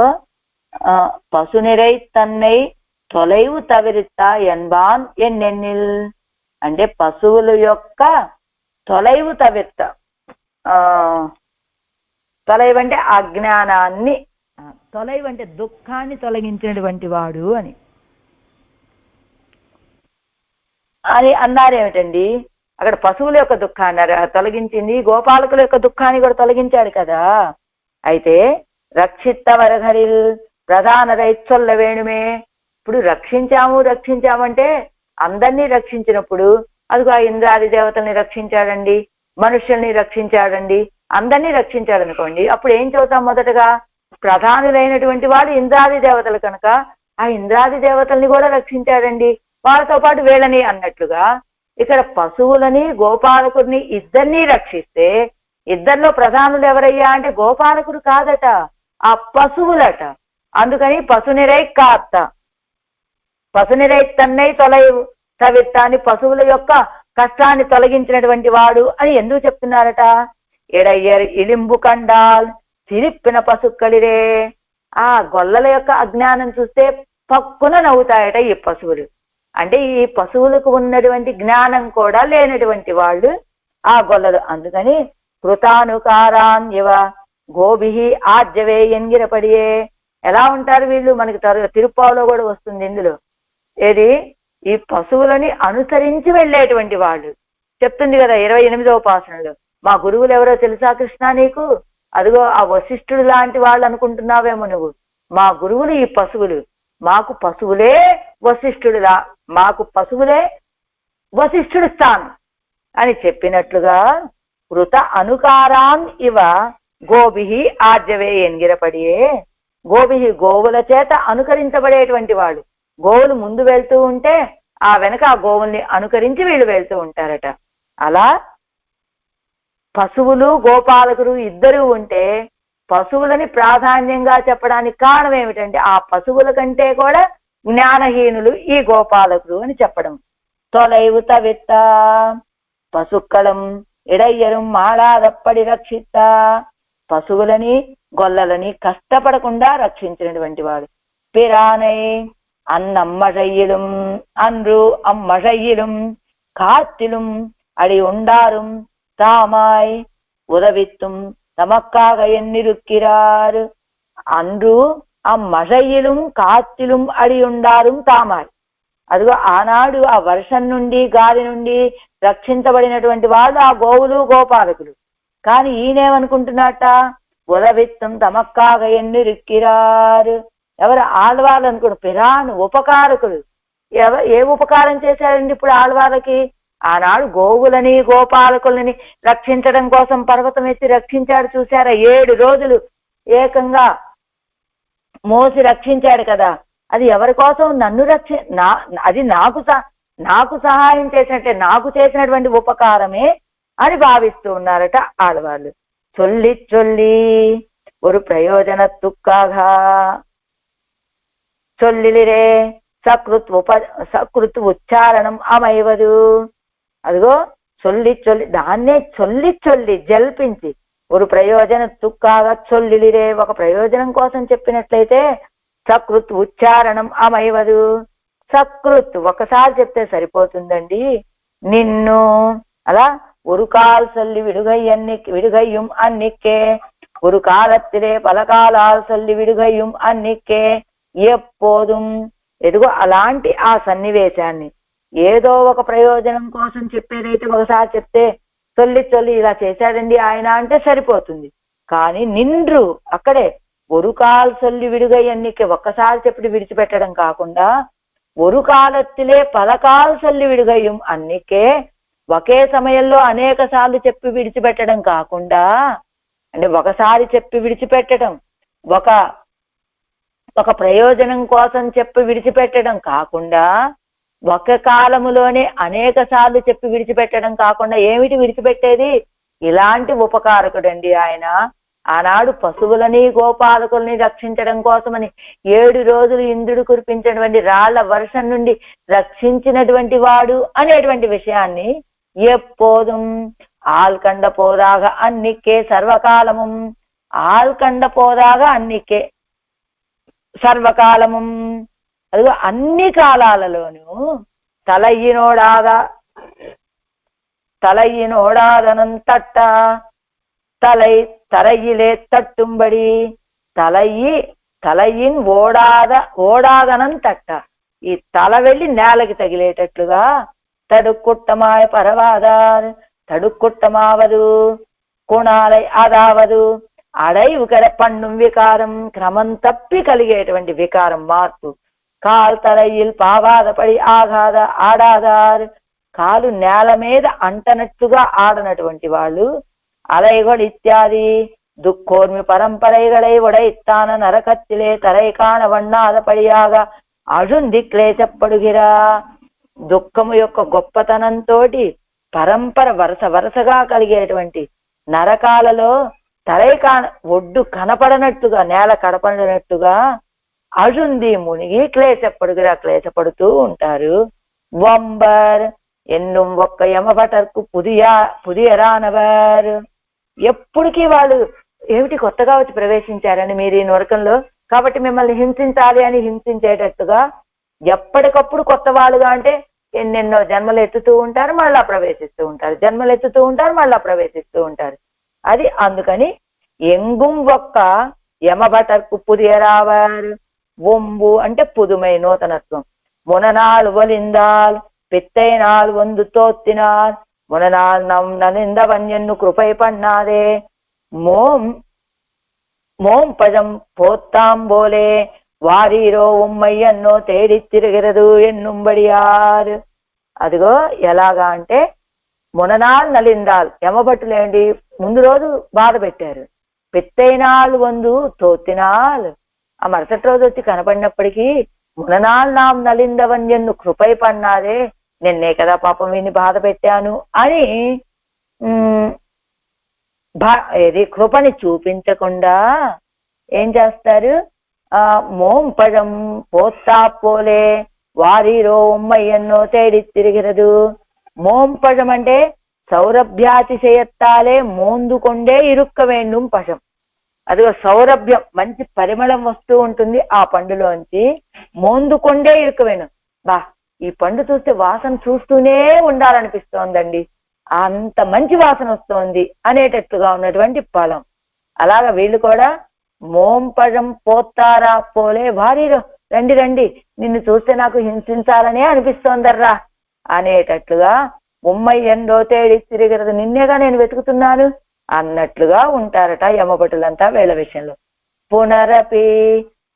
పశునిరై తన్னை తొలైవు తవిర్తా ఎన్బాన్ ఎన్నెన్నిల్ అంటే పశువుల యొక్క తొలైవు తవిర్త, తొలైవు అంటే అజ్ఞానాన్ని, తొలైవు అంటే దుఃఖాన్ని తొలగించినటువంటి వాడు అని అని అన్నారేమిటండి. అక్కడ పశువుల యొక్క దుఃఖాన్ని తొలగించింది, గోపాలకుల యొక్క దుఃఖాన్ని కూడా తొలగించాడు కదా. అయితే రక్షిత వరహరిల్ ప్రధాన రైచ్చొల్ల వేణుమే, ఇప్పుడు రక్షించామంటే అందరినీ రక్షించినప్పుడు అదిగో ఆ ఇంద్రాది దేవతల్ని రక్షించాడండి, మనుషుల్ని రక్షించాడండి, అందరినీ రక్షించాడు అనుకోండి. అప్పుడు ఏం చదువుతాం? మొదటగా ప్రధానులైనటువంటి వాడు ఇంద్రాది దేవతలు కనుక ఆ ఇంద్రాది దేవతల్ని కూడా రక్షించాడండి, వాళ్ళతో పాటు వీళ్ళని అన్నట్లుగా ఇక్కడ పశువులని గోపాలకుడిని ఇద్దరినీ రక్షిస్తే ఇద్దరిలో ప్రధానులు ఎవరయ్యా అంటే గోపాలకుడు కాదట, ఆ పశువులట. అందుకని పశునిరై కాత్త, పశునిరై తన్నై తొలైవు తవిర్త అని పశువుల యొక్క కష్టాన్ని తొలగించినటువంటి వాడు అని ఎందుకు చెప్తున్నారట? ఎడయ్యర్ ఇలింబు కండాల్ సిరిప్పిన పశుక్కడిరే, ఆ గొల్లల యొక్క అజ్ఞానం చూస్తే పక్కున నవ్వుతాయట ఈ పశువులు. అంటే ఈ పశువులకు ఉన్నటువంటి జ్ఞానం కూడా లేనటువంటి వాళ్ళు ఆ గొల్లలు. అందుకని కృతానుకారాన్ ఇవ గోభిహి ఆజ్యవే ఎంగిరపడియే. ఎలా ఉంటారు వీళ్ళు? మనకి తిరుప్పావలో కూడా వస్తుంది ఇందులో. ఏది? ఈ పశువులని అనుసరించి వెళ్ళేటువంటి వాళ్ళు. చెప్తుంది కదా 28వ పాసనలో, మా గురువులు ఎవరో తెలుసా కృష్ణ నీకు? అదిగో ఆ వశిష్ఠుడు లాంటి వాళ్ళు అనుకుంటున్నావేమో నువ్వు. మా గురువులు ఈ పశువులు, మాకు పశువులే వశిష్ఠుడులా, మాకు పశువులే వశిష్ఠుడు స్థానం అని చెప్పినట్లుగా కృత అనుకారాన్ ఇవ గోభిహి ఆర్జవే ఎంగిరపడియే. గోభిహి గోవుల చేత అనుకరించబడేటువంటి వాళ్ళు. గోవులు ముందు వెళ్తూ ఉంటే ఆ వెనక ఆ గోవుల్ని అనుకరించి వీళ్ళు వెళ్తూ ఉంటారట. అలా పశువులు గోపాలకులు ఇద్దరు ఉంటే పశువులని ప్రాధాన్యంగా చెప్పడానికి కారణం ఏమిటంటే ఆ పశువుల కంటే కూడా జ్ఞానహీనులు ఈ గోపాలకులు అని చెప్పడం. తొలైవు తవిత్త పశుక్కలం ఇడయ్యరం మాళాదప్పడి రక్షిత, పశువులని గొల్లలని కష్టపడకుండా రక్షించినటువంటి వాడు. పిరానై అన్నమ్మഴയിലും அன்று அம்மழയിലും காத்திலும் அடி உண்டாரும் தாமாய் உதவித்தும் தமக்காக எண்ணிருக்கிறார். அன்று అమ్మഴയിலும் కాత్తిலும் అడి ఉండారు తామాయ్. అదిగో ఆనాడు ఆ వర్షం నుండి గాలి నుండి రక్షించబడినటువంటి వాళ్ళు ఆ గోవులు గోపాలకులు. కానీ ఈయనేమనుకుంటున్నట్ట? ఉదవిత్తం తమక్కాగా ఎన్నిరుక్కిరారు. ఎవరు? ఆళ్వాళ్ళు అనుకోండి. పిరాను ఉపకారకులు. ఏ ఉపకారం చేశారండి ఇప్పుడు ఆళ్వాళ్ళకి? ఆనాడు గోవులని గోపాలకులని రక్షించడం కోసం పర్వతం ఎత్తి రక్షించాడు చూశారా? 7 రోజులు ఏకంగా మోసి రక్షించాడు కదా. అది ఎవరి కోసం? నన్ను అది నాకు సహాయం చేసినట్టే, నాకు చేసినటువంటి ఉపకారమే అని భావిస్తూ ఉన్నారట ఆడవాళ్ళు. చొల్లి చొల్లి ఒక ప్రయోజనత్తుక్కాగా చొల్లిలిరే సకృత్ ఉచ్చారణం అమైవదు. అదిగో చొల్లి చొల్లి, దాన్నే చొల్లి చొల్లి జల్పించి ఒక ప్రయోజనత్తుక్కాగా చొల్లిలిరే, ఒక ప్రయోజనం కోసం చెప్పినట్లయితే సకృత్ ఉచ్చారణం అమైవదు. సకృత్ ఒకసారి చెప్తే సరిపోతుందండి. నిన్ను అలా ஒரு கால் சொல்லி விடுகையும் அன்னிக்கே, ஒரு காலத்திலே பல காలాలు சொல்லி విడుగయ్యం అన్నికే. ఎప్పుదుం ఎదుగో అలాంటి ఆ సన్నివేశాన్ని ఏదో ఒక ప్రయోజనం కోసం చెప్పేదైతే ఒకసారి చెప్తే చొల్లి ఇలా చేశాడండి ఆయన అంటే సరిపోతుంది. కానీ నిండ్రు అక్కడే ஒரு கால் சொல்லி విడుగై అన్నికే ఒక్కసారి చెప్పి విడిచిపెట్టడం కాకుండా ஒரு కాలத்திலே పల కాల్ சொல்லி విడుగయ్యం అన్నికే, ఒకే సమయంలో అనేక సార్లు చెప్పి విడిచిపెట్టడం కాకుండా, అంటే ఒకసారి చెప్పి విడిచిపెట్టడం, ఒక ప్రయోజనం కోసం చెప్పి విడిచిపెట్టడం కాకుండా ఒక కాలములోనే అనేక సార్లు చెప్పి విడిచిపెట్టడం కాకుండా ఏమిటి విడిచిపెట్టేది? ఇలాంటి ఉపకారకుడండి ఆయన. ఆనాడు పశువులని గోపాలకుల్ని రక్షించడం కోసమని 7 రోజులు ఇంద్రుడు కురిపించినటువంటి రాళ్ల వర్షం నుండి రక్షించినటువంటి వాడు అనేటువంటి విషయాన్ని ఎప్పోదుం ఆల్కండ పోదాగా అన్నికే సర్వకాలము, ఆల్కండ పోదాగా అన్నికే సర్వకాలము, అదిగో అన్ని కాలాలలోనూ தலையினோடாதனந்தட்ட தரையிலே தட்டும்படி తలయిన్ ఓడాదనంతట్ట, ఈ తల వెళ్ళి నేలకి తగిలేటట్లుగా తడుక్కుట్టమాయ పరవాదార్ తడుక్కుట్టమావదు కోణాలై అదావదు అడై వికర పన్నుం వికారం, క్రమం తప్పి కలిగేటువంటి వికారం మార్పు. కాల్ తలయిల్ పావాదపడి ఆడాదార్, కాలు నేల మీద అంటనట్టుగా ఆడనటువంటి వాళ్ళు. అలైగొడు ఇత్యాది దుఃఖోర్మి పరంపరైగళై ఉడైత్తాన నరకత్తిలే తరై కాణ వண்ணాదపడియాగా అజుంది క్లేశப்படுగిరా. దుఃఖము యొక్క గొప్పతనంతో పరంపర వరుసగా కలిగేటువంటి నరకాలలో తరై కాణ ఒడ్డు కనపడనట్టుగా, నేల కనపడినట్టుగా అజుంది మునిగి క్లేశப்படுగిరా క్లేశపడుతూ ఉంటారు. వంబర్ ఎన్నుం ఒక్క యమభటర్కు పుదియరానవర్, ఎప్పటికీ వాళ్ళు ఏమిటి కొత్తగా వచ్చి ప్రవేశించారని మీరు ఈ నరకంలో, కాబట్టి మిమ్మల్ని హింసించాలి అని హింసించేటట్టుగా ఎప్పటికప్పుడు కొత్త వాళ్ళుగా, అంటే ఎన్నెన్నో జన్మలు ఎత్తుతూ ఉంటారు, మళ్ళా ప్రవేశిస్తూ ఉంటారు, జన్మలు ఎత్తుతూ ఉంటారు, మళ్ళా ప్రవేశిస్తూ ఉంటారు. అది అందుకని ఎంగుం ఒక్క యమభటర్కు పుదియరావర్, ఒంబు అంటే పుదుమై నూతనత్వం. ముననాల్ ఒలిందాల్ పెత్తైనాల్ వందు తోత్తినాల్ ముననాల్ ననింద వన్యన్ను కృపై పన్నాదే మోం పదం పోత్తాంబోలే వారీరో ఉమ్మయ్యన్నో తేడి తిరగరదు ఎన్నుంబడియార్. అదిగో ఎలాగా అంటే ముననాల్ నలిందాల్ యమభట్టులేండి ముందు రోజు బాధ పెట్టారు. పెత్తైనాల్ వందు తోత్తినాల్, ఆ మరుసటి రోజు వచ్చి కనపడినప్పటికీ ముననాల్ నాం నలిందవన్యన్ను కృపై పన్నాదే, నిన్నే కదా పాపం విని బాధ పెట్టాను అని ఇది కృపని చూపించకుండా ఏం చేస్తారు? మోం పదం పోత్తా పోలే వారీరో ఉమ్మయ్యన్నో తేడి తిరిగిరదు. మోం పదం అంటే సౌరభ్యాతిశయత్తాలే మోందుకొండే ఇరుక్క వేండుం పశం. అదిగో సౌరభ్యం, మంచి పరిమళం వస్తూ ఉంటుంది ఆ పండులోంచి, మోందుకొండే ఇరుక్కవేను. బా ఈ పండు చూస్తే వాసన చూస్తూనే ఉండాలనిపిస్తోందండి, అంత మంచి వాసన వస్తోంది అనేటట్టుగా ఉన్నటువంటి ఫలం. అలాగా వీళ్ళు కూడా మోంపഴం పోతారా పోలే వారీరో, రండి రండి నిన్ను చూస్తే నాకు హింసించాలనే అనిపిస్తోందర్రా అనేటట్లుగా, ఉమ్మయ్యండో తేడి తిరిగిరదు, నిన్నేగా నేను వెతుకుతున్నాను అన్నట్లుగా ఉంటారట యమభటులంతా వీళ్ళ విషయంలో. పునరపి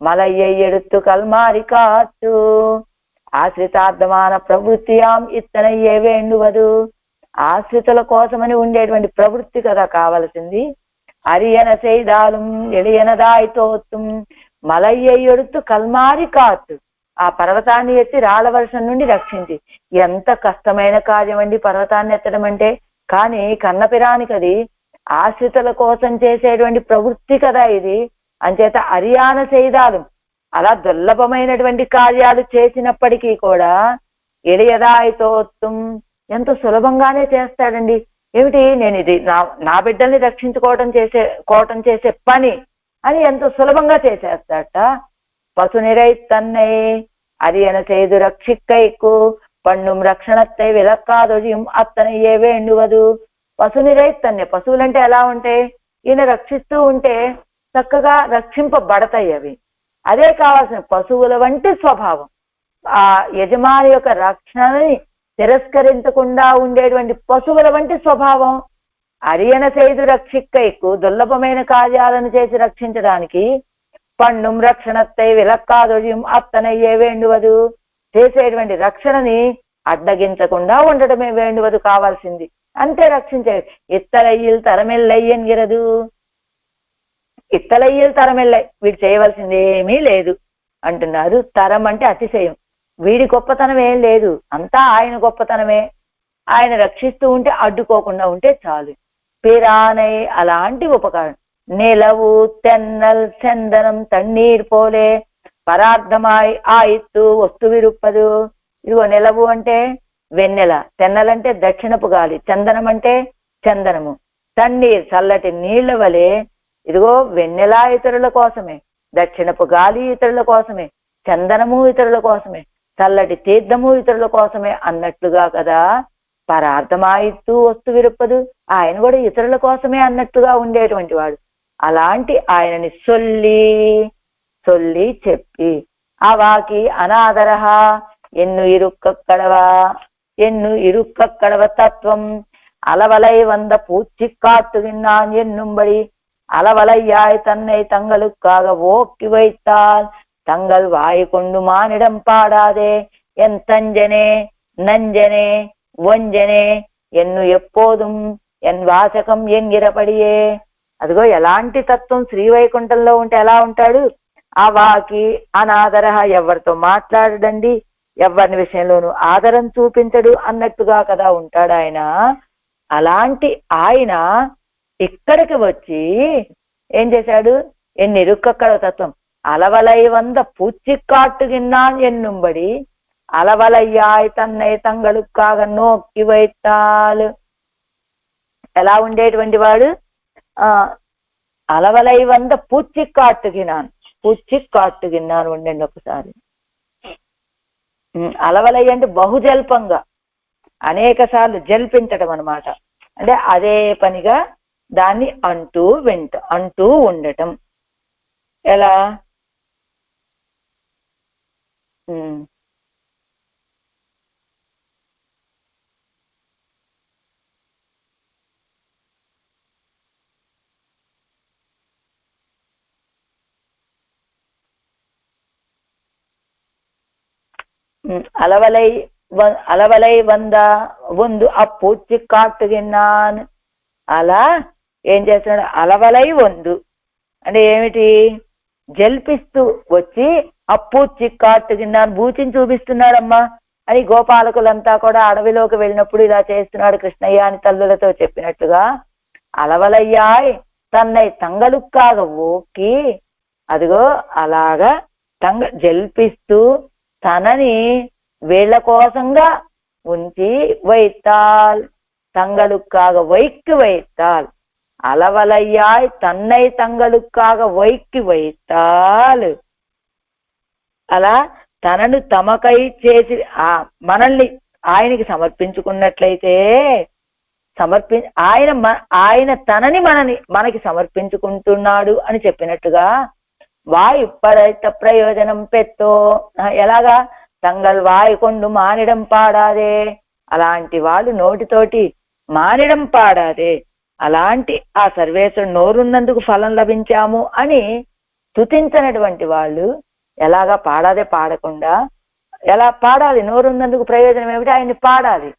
మలయ్య ఎడుత్తు కల్మారి కాత్తు ఆశ్రితార్థమాన ప్రవృత్తియాం ఇత్తనయ్యే వేండువదు. ఆశ్రితుల కోసమని ఉండేటువంటి ప్రవృత్తి కదా కావలసింది. అరియన செய்தாலும் ఎలియనదాయి తోత్తుం మలయ్య ఎడుత్తు కల్మారి కాత్తు, ఆ పర్వతాన్ని ఎత్తి రాళ్ల వర్షం నుండి రక్షించి. ఎంత కష్టమైన కార్యం అండి పర్వతాన్ని ఎత్తడం అంటే, కానీ కన్నపిరానికి అది ఆశ్రితుల కోసం చేసేటువంటి ప్రవృత్తి కదా ఇది. అంచేత అరియాన செய்தாலும், అలా దుర్లభమైనటువంటి కార్యాలు చేసినప్పటికీ కూడా ఎలియదాయి తోత్తుం ఎంతో సులభంగానే చేస్తాడండి. ఏమిటి నేను ఇది నా బిడ్డల్ని రక్షించుకోవటం చేసే పని అని ఎంతో సులభంగా చేసేస్తాట. పశునిరై తన్నై అరియన செய்து రక్షిక్కైకు పన్నుం రక్షణత్తై విలక్కాదొழியும் అత్తనయ్యే వేండువదు. పశునిరై తన్నే, పశువులంటే ఎలా ఉంటాయి? ఈయన రక్షిస్తూ ఉంటే చక్కగా రక్షింపబడతాయి అవి. అదే కావాల్సిన పశువుల వంటి స్వభావం, ఆ యజమాని యొక్క రక్షణని తిరస్కరించకుండా ఉండేటువంటి పశువుల వంటి స్వభావం. అరియన செய்து రక్షిక్కైకు దుర్లభమైన కార్యాలను చేసి రక్షించడానికి, పన్నుం రక్షణత్తై విలక్కాదొழியும் అత్తనయ్యే వేండువదు, చేసేటువంటి రక్షణని అడ్డగించకుండా ఉండటమే వేండువదు కావాల్సింది, అంతే రక్షించే. ఇత్తలయ్యిల్ తరమెల్లయ్యన్గిరదు, ఇత్తలయ్యిల్ తరమెల్లై, వీడు చేయవలసింది ఏమీ లేదు అంటున్నారు. తరం అంటే అతిశయం, వీడి గొప్పతనం ఏం లేదు, అంతా ఆయన గొప్పతనమే. ఆయన రక్షిస్తూ ఉంటే అడ్డుకోకుండా ఉంటే చాలు. పిరానై అలాంటి ఉపకారం. నిలవు తెన్నల్ చందనం తన్నీర్ పోలే పరార్థమాయ్ ఆయిత్తు వస్తువిరుప్పదు. ఇదిగో నిలవు అంటే వెన్నెల, తెన్నలంటే దక్షిణపు గాలి, చందనం అంటే చందనము, తన్నీర్ చల్లటి నీళ్ల వలె. ఇదిగో వెన్నెల ఇతరుల కోసమే, దక్షిణపు గాలి ఇతరుల కోసమే, చందనము ఇతరుల కోసమే, చల్లటి తీర్థము ఇతరుల కోసమే అన్నట్లుగా కదా. పరార్థమాయిత్తు వస్తు విరుప్పదు, ఆయన కూడా ఇతరుల కోసమే అన్నట్టుగా ఉండేటువంటి వాడు. అలాంటి ఆయనని సొల్లి చెప్పి అవాకి అనాదరహ ఎన్ను ఇరుక్కడవ తత్వం அளவலை வந்த பூச்சி காட்டுகின்றான் என்னும்படி அளவலையாய் தன்னை தங்களுக்காக ஓக்கி வைத்தால் தங்கள் வாய் கொண்டு மானிடம் பாடாதே என் தஞ்சனே நஞ்சனே వంజనే ఎన్ను ఎప్పోదుం ఎన్ వాచకం ఎంగిరపడియే. అదిగో ఎలాంటి తత్వం శ్రీవైకుంఠంలో ఉంటే ఎలా ఉంటాడు. అవాకి అనాదరహ, ఎవరితో మాట్లాడడండి, ఎవరిని విషయంలోనూ ఆదరం చూపించడు అన్నట్టుగా కదా ఉంటాడు ఆయన. అలాంటి ఆయన ఇక్కడికి వచ్చి ఏం చేశాడు. ఎన్నిరుక్కక్కడ తత్వం అలవలై వంద పూచి కాట్టుగిన్నాన్ ఎన్నుంబడి అలవలయ్యాయ్ తన్నై తంగళుక్కాగ నోక్కి వైతాలు. ఎలా ఉండేటువంటి వాడు. అలవలై వంద పూచి కాట్టుగిన్నాను ఉండండి ఒకసారి. అలవలై అంటే బహుజల్పంగా అనేక సార్లు జల్పించడం అనమాట. అంటే అదే పనిగా దాన్ని అంటూ ఉండటం. ఎలా అలవలై వంద ముందు అప్పూచి కాట్టుగిన్నాను. అలా ఏం చేస్తున్నాడు. అలవలై వందు అంటే ఏమిటి. జల్పిస్తూ వచ్చి అప్పూచి కాట్టుగిన్నాను బూచిని చూపిస్తున్నాడమ్మా అని గోపాలకులంతా కూడా అడవిలోకి వెళ్ళినప్పుడు ఇలా చేస్తున్నాడు కృష్ణయ్య అని తల్లులతో చెప్పినట్టుగా. అలవలయ్యాయ్ తన్నై తంగలుక్కాగ ఓకి, అదిగో అలాగా జల్పిస్తూ తనని వీళ్ళ కోసంగా ఉంచి వైతాల్ తంగలుక్కాగ వైక్కి వైతాల్. అలవలయ్యాయ్ తన్నై తంగలుక్కాగ వైక్కి వైతాల్. అలా తనను తమకై చేసి మనల్ని ఆయనకి సమర్పించుకున్నట్లయితే ఆయన తనని మనకి సమర్పించుకుంటున్నాడు అని చెప్పినట్టుగా. వాయిప్పడైత ప్రయోజనం పెత్తో ఎలాగా. తంగల్ వాయి కొండు మానిడం పాడాదే, అలాంటి వాళ్ళు నోటితోటి మానిడం పాడాదే. అలాంటి ఆ సర్వేశ్వరుడు నోరున్నందుకు ఫలం లభించాము అని స్తుతించినటువంటి వాళ్ళు ఎలాగా పాడాదే పాడకుండా ఎలా పాడాలి. నోరున్నందుకు ప్రయోజనం ఏమిటి, ఆయన్ని పాడాలి.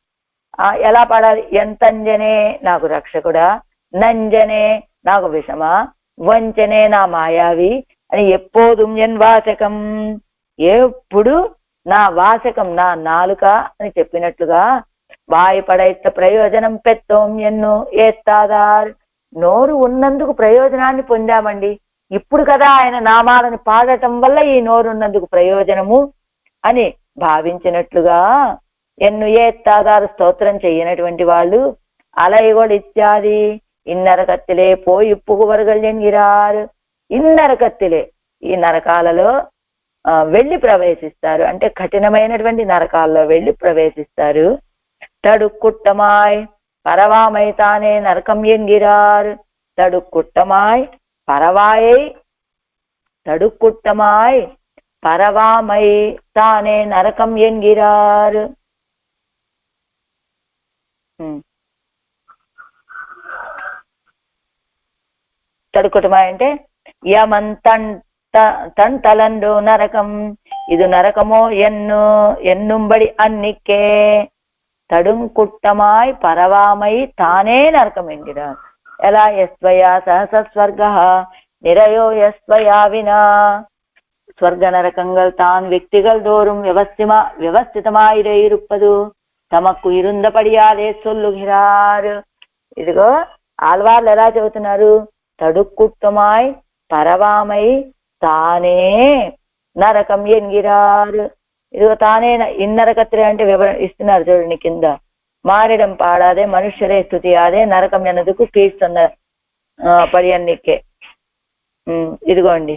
ఎలా పాడాలి. ఎంతంజనే నాకు రక్షకుడా, నంజనే నాకు విషమా, వంచనే నా మాయావి అని ఎప్పోదుం ఎన్ వాచకం ఎప్పుడు నా వాచకం నా నాలుక అని చెప్పినట్లుగా. వాయిపడైత ప్రయోజనం పెత్తోం ఎన్ను ఏస్తాదార్. నోరు ఉన్నందుకు ప్రయోజనాన్ని పొందామండి. ఇప్పుడు కదా ఆయన నామాలను పాడటం వల్ల ఈ నోరున్నందుకు ప్రయోజనము అని భావించినట్లుగా. ఎన్ను ఏస్తాదారు స్తోత్రం చెయ్యనటువంటి వాళ్ళు అలైగొడు ఇత్యాది ఇన్నరకత్తిలే పోయి పుగువరగల్ ఎంగిరారు. ఇన్నరకత్తిలే ఈ నరకాలలో వెళ్ళి ప్రవేశిస్తారు, అంటే కఠినమైనటువంటి నరకాల్లో వెళ్ళి ప్రవేశిస్తారు. తడుక్కుట్టమాయ్ పరవామై తానే నరకం ఎంగిరారు. తడుక్కుట్టమాయ్ పరవాయై తడుక్కుట్టమాయ్ పరవామై తానే నరకం ఎంగిరారు. తడుక్కుట్టమాయ్ అంటే యమంతంటలండు నరకం. ఇది నరకమో ఎన్నుంబడి అన్నికే. తడుంకుట్టమాయ్ పరవామై తానే నరకం ఎంగిరారు. ఎలా యస్వయా సహస స్వర్గ నిరయో యస్వయా వినా. ஸ்வர்க நரகங்கள் தான் వ్యక్తిகள் தோறும் వ్యవస్థితమాయిరప్పదు తమకు ఇరుందపడియాదే சொல்லுகிறார். ఇదిగో ఆళ్వార్లు ఎలా చెబుతున్నారు? తడుక్కుట్టమాయ్ పరవామై తానే నరకం ఎన్గిరారు. ఇదిగో తానే ఇన్నరకత్రే అంటే ఇస్తున్నారు చూడండి కింద. మారిడం పాడాదే మనుష్యరే స్తుతియాదే నరకం ఎన్నదుకు కీర్తన పర్యన్నికే. ఇదిగోండి,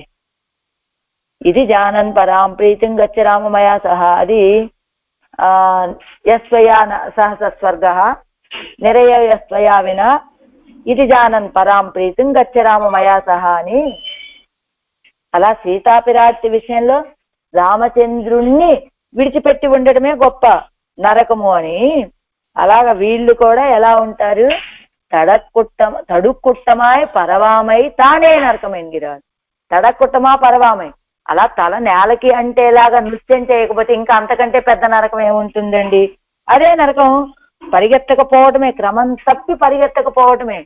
ఇది జానన్ పరాం ప్రీతిం గచ్చ రామమయా సహా. అది యస్వయా సహస స్వర్గ నిరయ యస్వయా వినా ఇది జానన్ పరాం ప్రీతిం గచ్చ రామమయా సహా అని. అలా సీతాపిరాటి విషయంలో రామచంద్రుణ్ణి విడిచిపెట్టి ఉండటమే గొప్ప నరకము అని, అలాగ వీళ్ళు కూడా ఎలా ఉంటారు? తడుక్కుట్టమాయ్ పరవామై తానే నరకం ఎన్గిరారు. తడక్కుట్టమా పరవామై, అలా తల నేలకి అంటేలాగా నృత్యం చేయకపోతే ఇంకా అంతకంటే పెద్ద నరకం ఏముంటుందండి? అదే నరకం. పరిగెత్తకపోవటమే, క్రమం తప్పి పరిగెత్తకపోవటమే.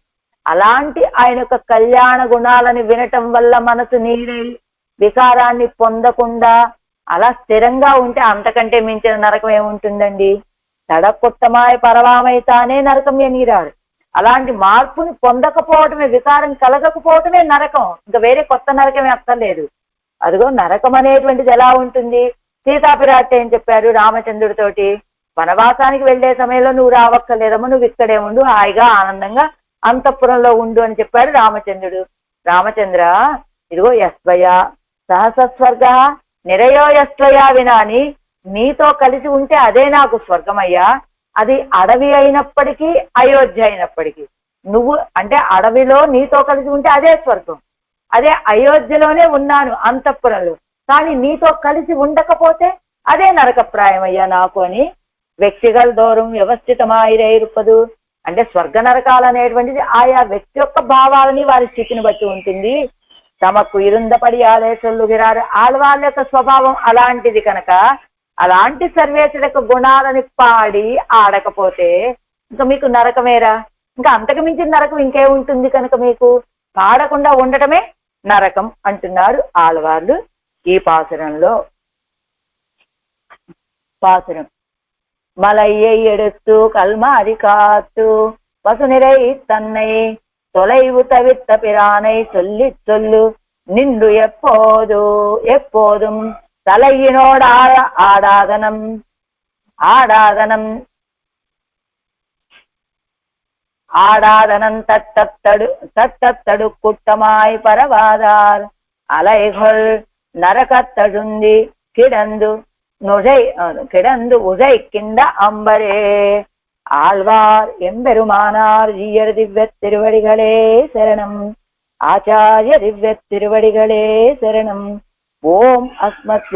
అలాంటి ఆయన యొక్క కళ్యాణ గుణాలని వినటం వల్ల మనసు నీరై వికారాన్ని పొందకుండా అలా స్థిరంగా ఉంటే అంతకంటే మించిన నరకం ఏముంటుందండి? తడక్కుట్టమాయ పరవామై తానే నరకం ఎన్గిరారు. అలాంటి మార్పుని పొందకపోవటమే, వికారం కలగకపోవటమే నరకం. ఇంకా వేరే కొత్త నరకమే అక్కర్లేదు. అదిగో నరకం అనేటువంటిది ఎలా ఉంటుంది? సీతాపిరాట్ ఏం చెప్పారు రామచంద్రుడితోటి? వనవాసానికి వెళ్లే సమయంలో నువ్వు రావక్కర్లేదమ్మా, నువ్వు ఇక్కడే ఉండు, హాయిగా ఆనందంగా అంతఃపురంలో ఉండు అని చెప్పాడు రామచంద్రుడు. రామచంద్ర, ఇదిగో యస్వయా సహసస్వర్గ నిరయో యస్వయా వినాని, నీతో కలిసి ఉంటే అదే నాకు స్వర్గమయ్యా. అది అడవి అయినప్పటికీ అయోధ్య అయినప్పటికీ, నువ్వు అంటే అడవిలో నీతో కలిసి ఉంటే అదే స్వర్గం, అదే అయోధ్యలోనే ఉన్నాను అంతఃపురంలో, కానీ నీతో కలిసి ఉండకపోతే అదే నరకప్రాయమయ్యా నాకు అని. వ్యక్తిగల దూరం వ్యవస్థితమాయిరప్పదు అంటే స్వర్గ నరకాలు అనేటువంటిది ఆయా వ్యక్తి యొక్క భావాలని వారి స్థితిని బట్టి ఉంటుంది. తమకు ఇరుందపడి ఆదేశలుగిరారు. ఆళ్వాళ్ళ యొక్క స్వభావం అలాంటిది కనుక అలాంటి సర్వేశ్వర యొక్క గుణాలని పాడి ఆడకపోతే ఇంకా మీకు నరకమేరా. ఇంకా అంతకు మించిన నరకం ఇంకేముంటుంది? కనుక మీకు పాడకుండా ఉండటమే నరకం అంటున్నారు ఆళ్వార్లు ఈ పాసురంలో. పాసురం மலையை எடுத்து கல்மாரி காத்து பசுநிறை தன்னை தொலைவு தவிர்த்த பிரானை சொல்லி சொல்லு நின்று எப்போதும் தலையினோட ஆடாதனம் தட்டத்தடு குட்டமாய் பரவாதார் அலைகள் நரகத்தழுந்தி கிடந்து உதைக்கின்ற அம்பரே. ஆழ்வார் எம்பெருமானார் ஜீயர் திவ்ய திருவடிகளே சரணம். ஆச்சாரிய திவ்ய திருவடிகளே சரணம். ஓம் அஸ்மத்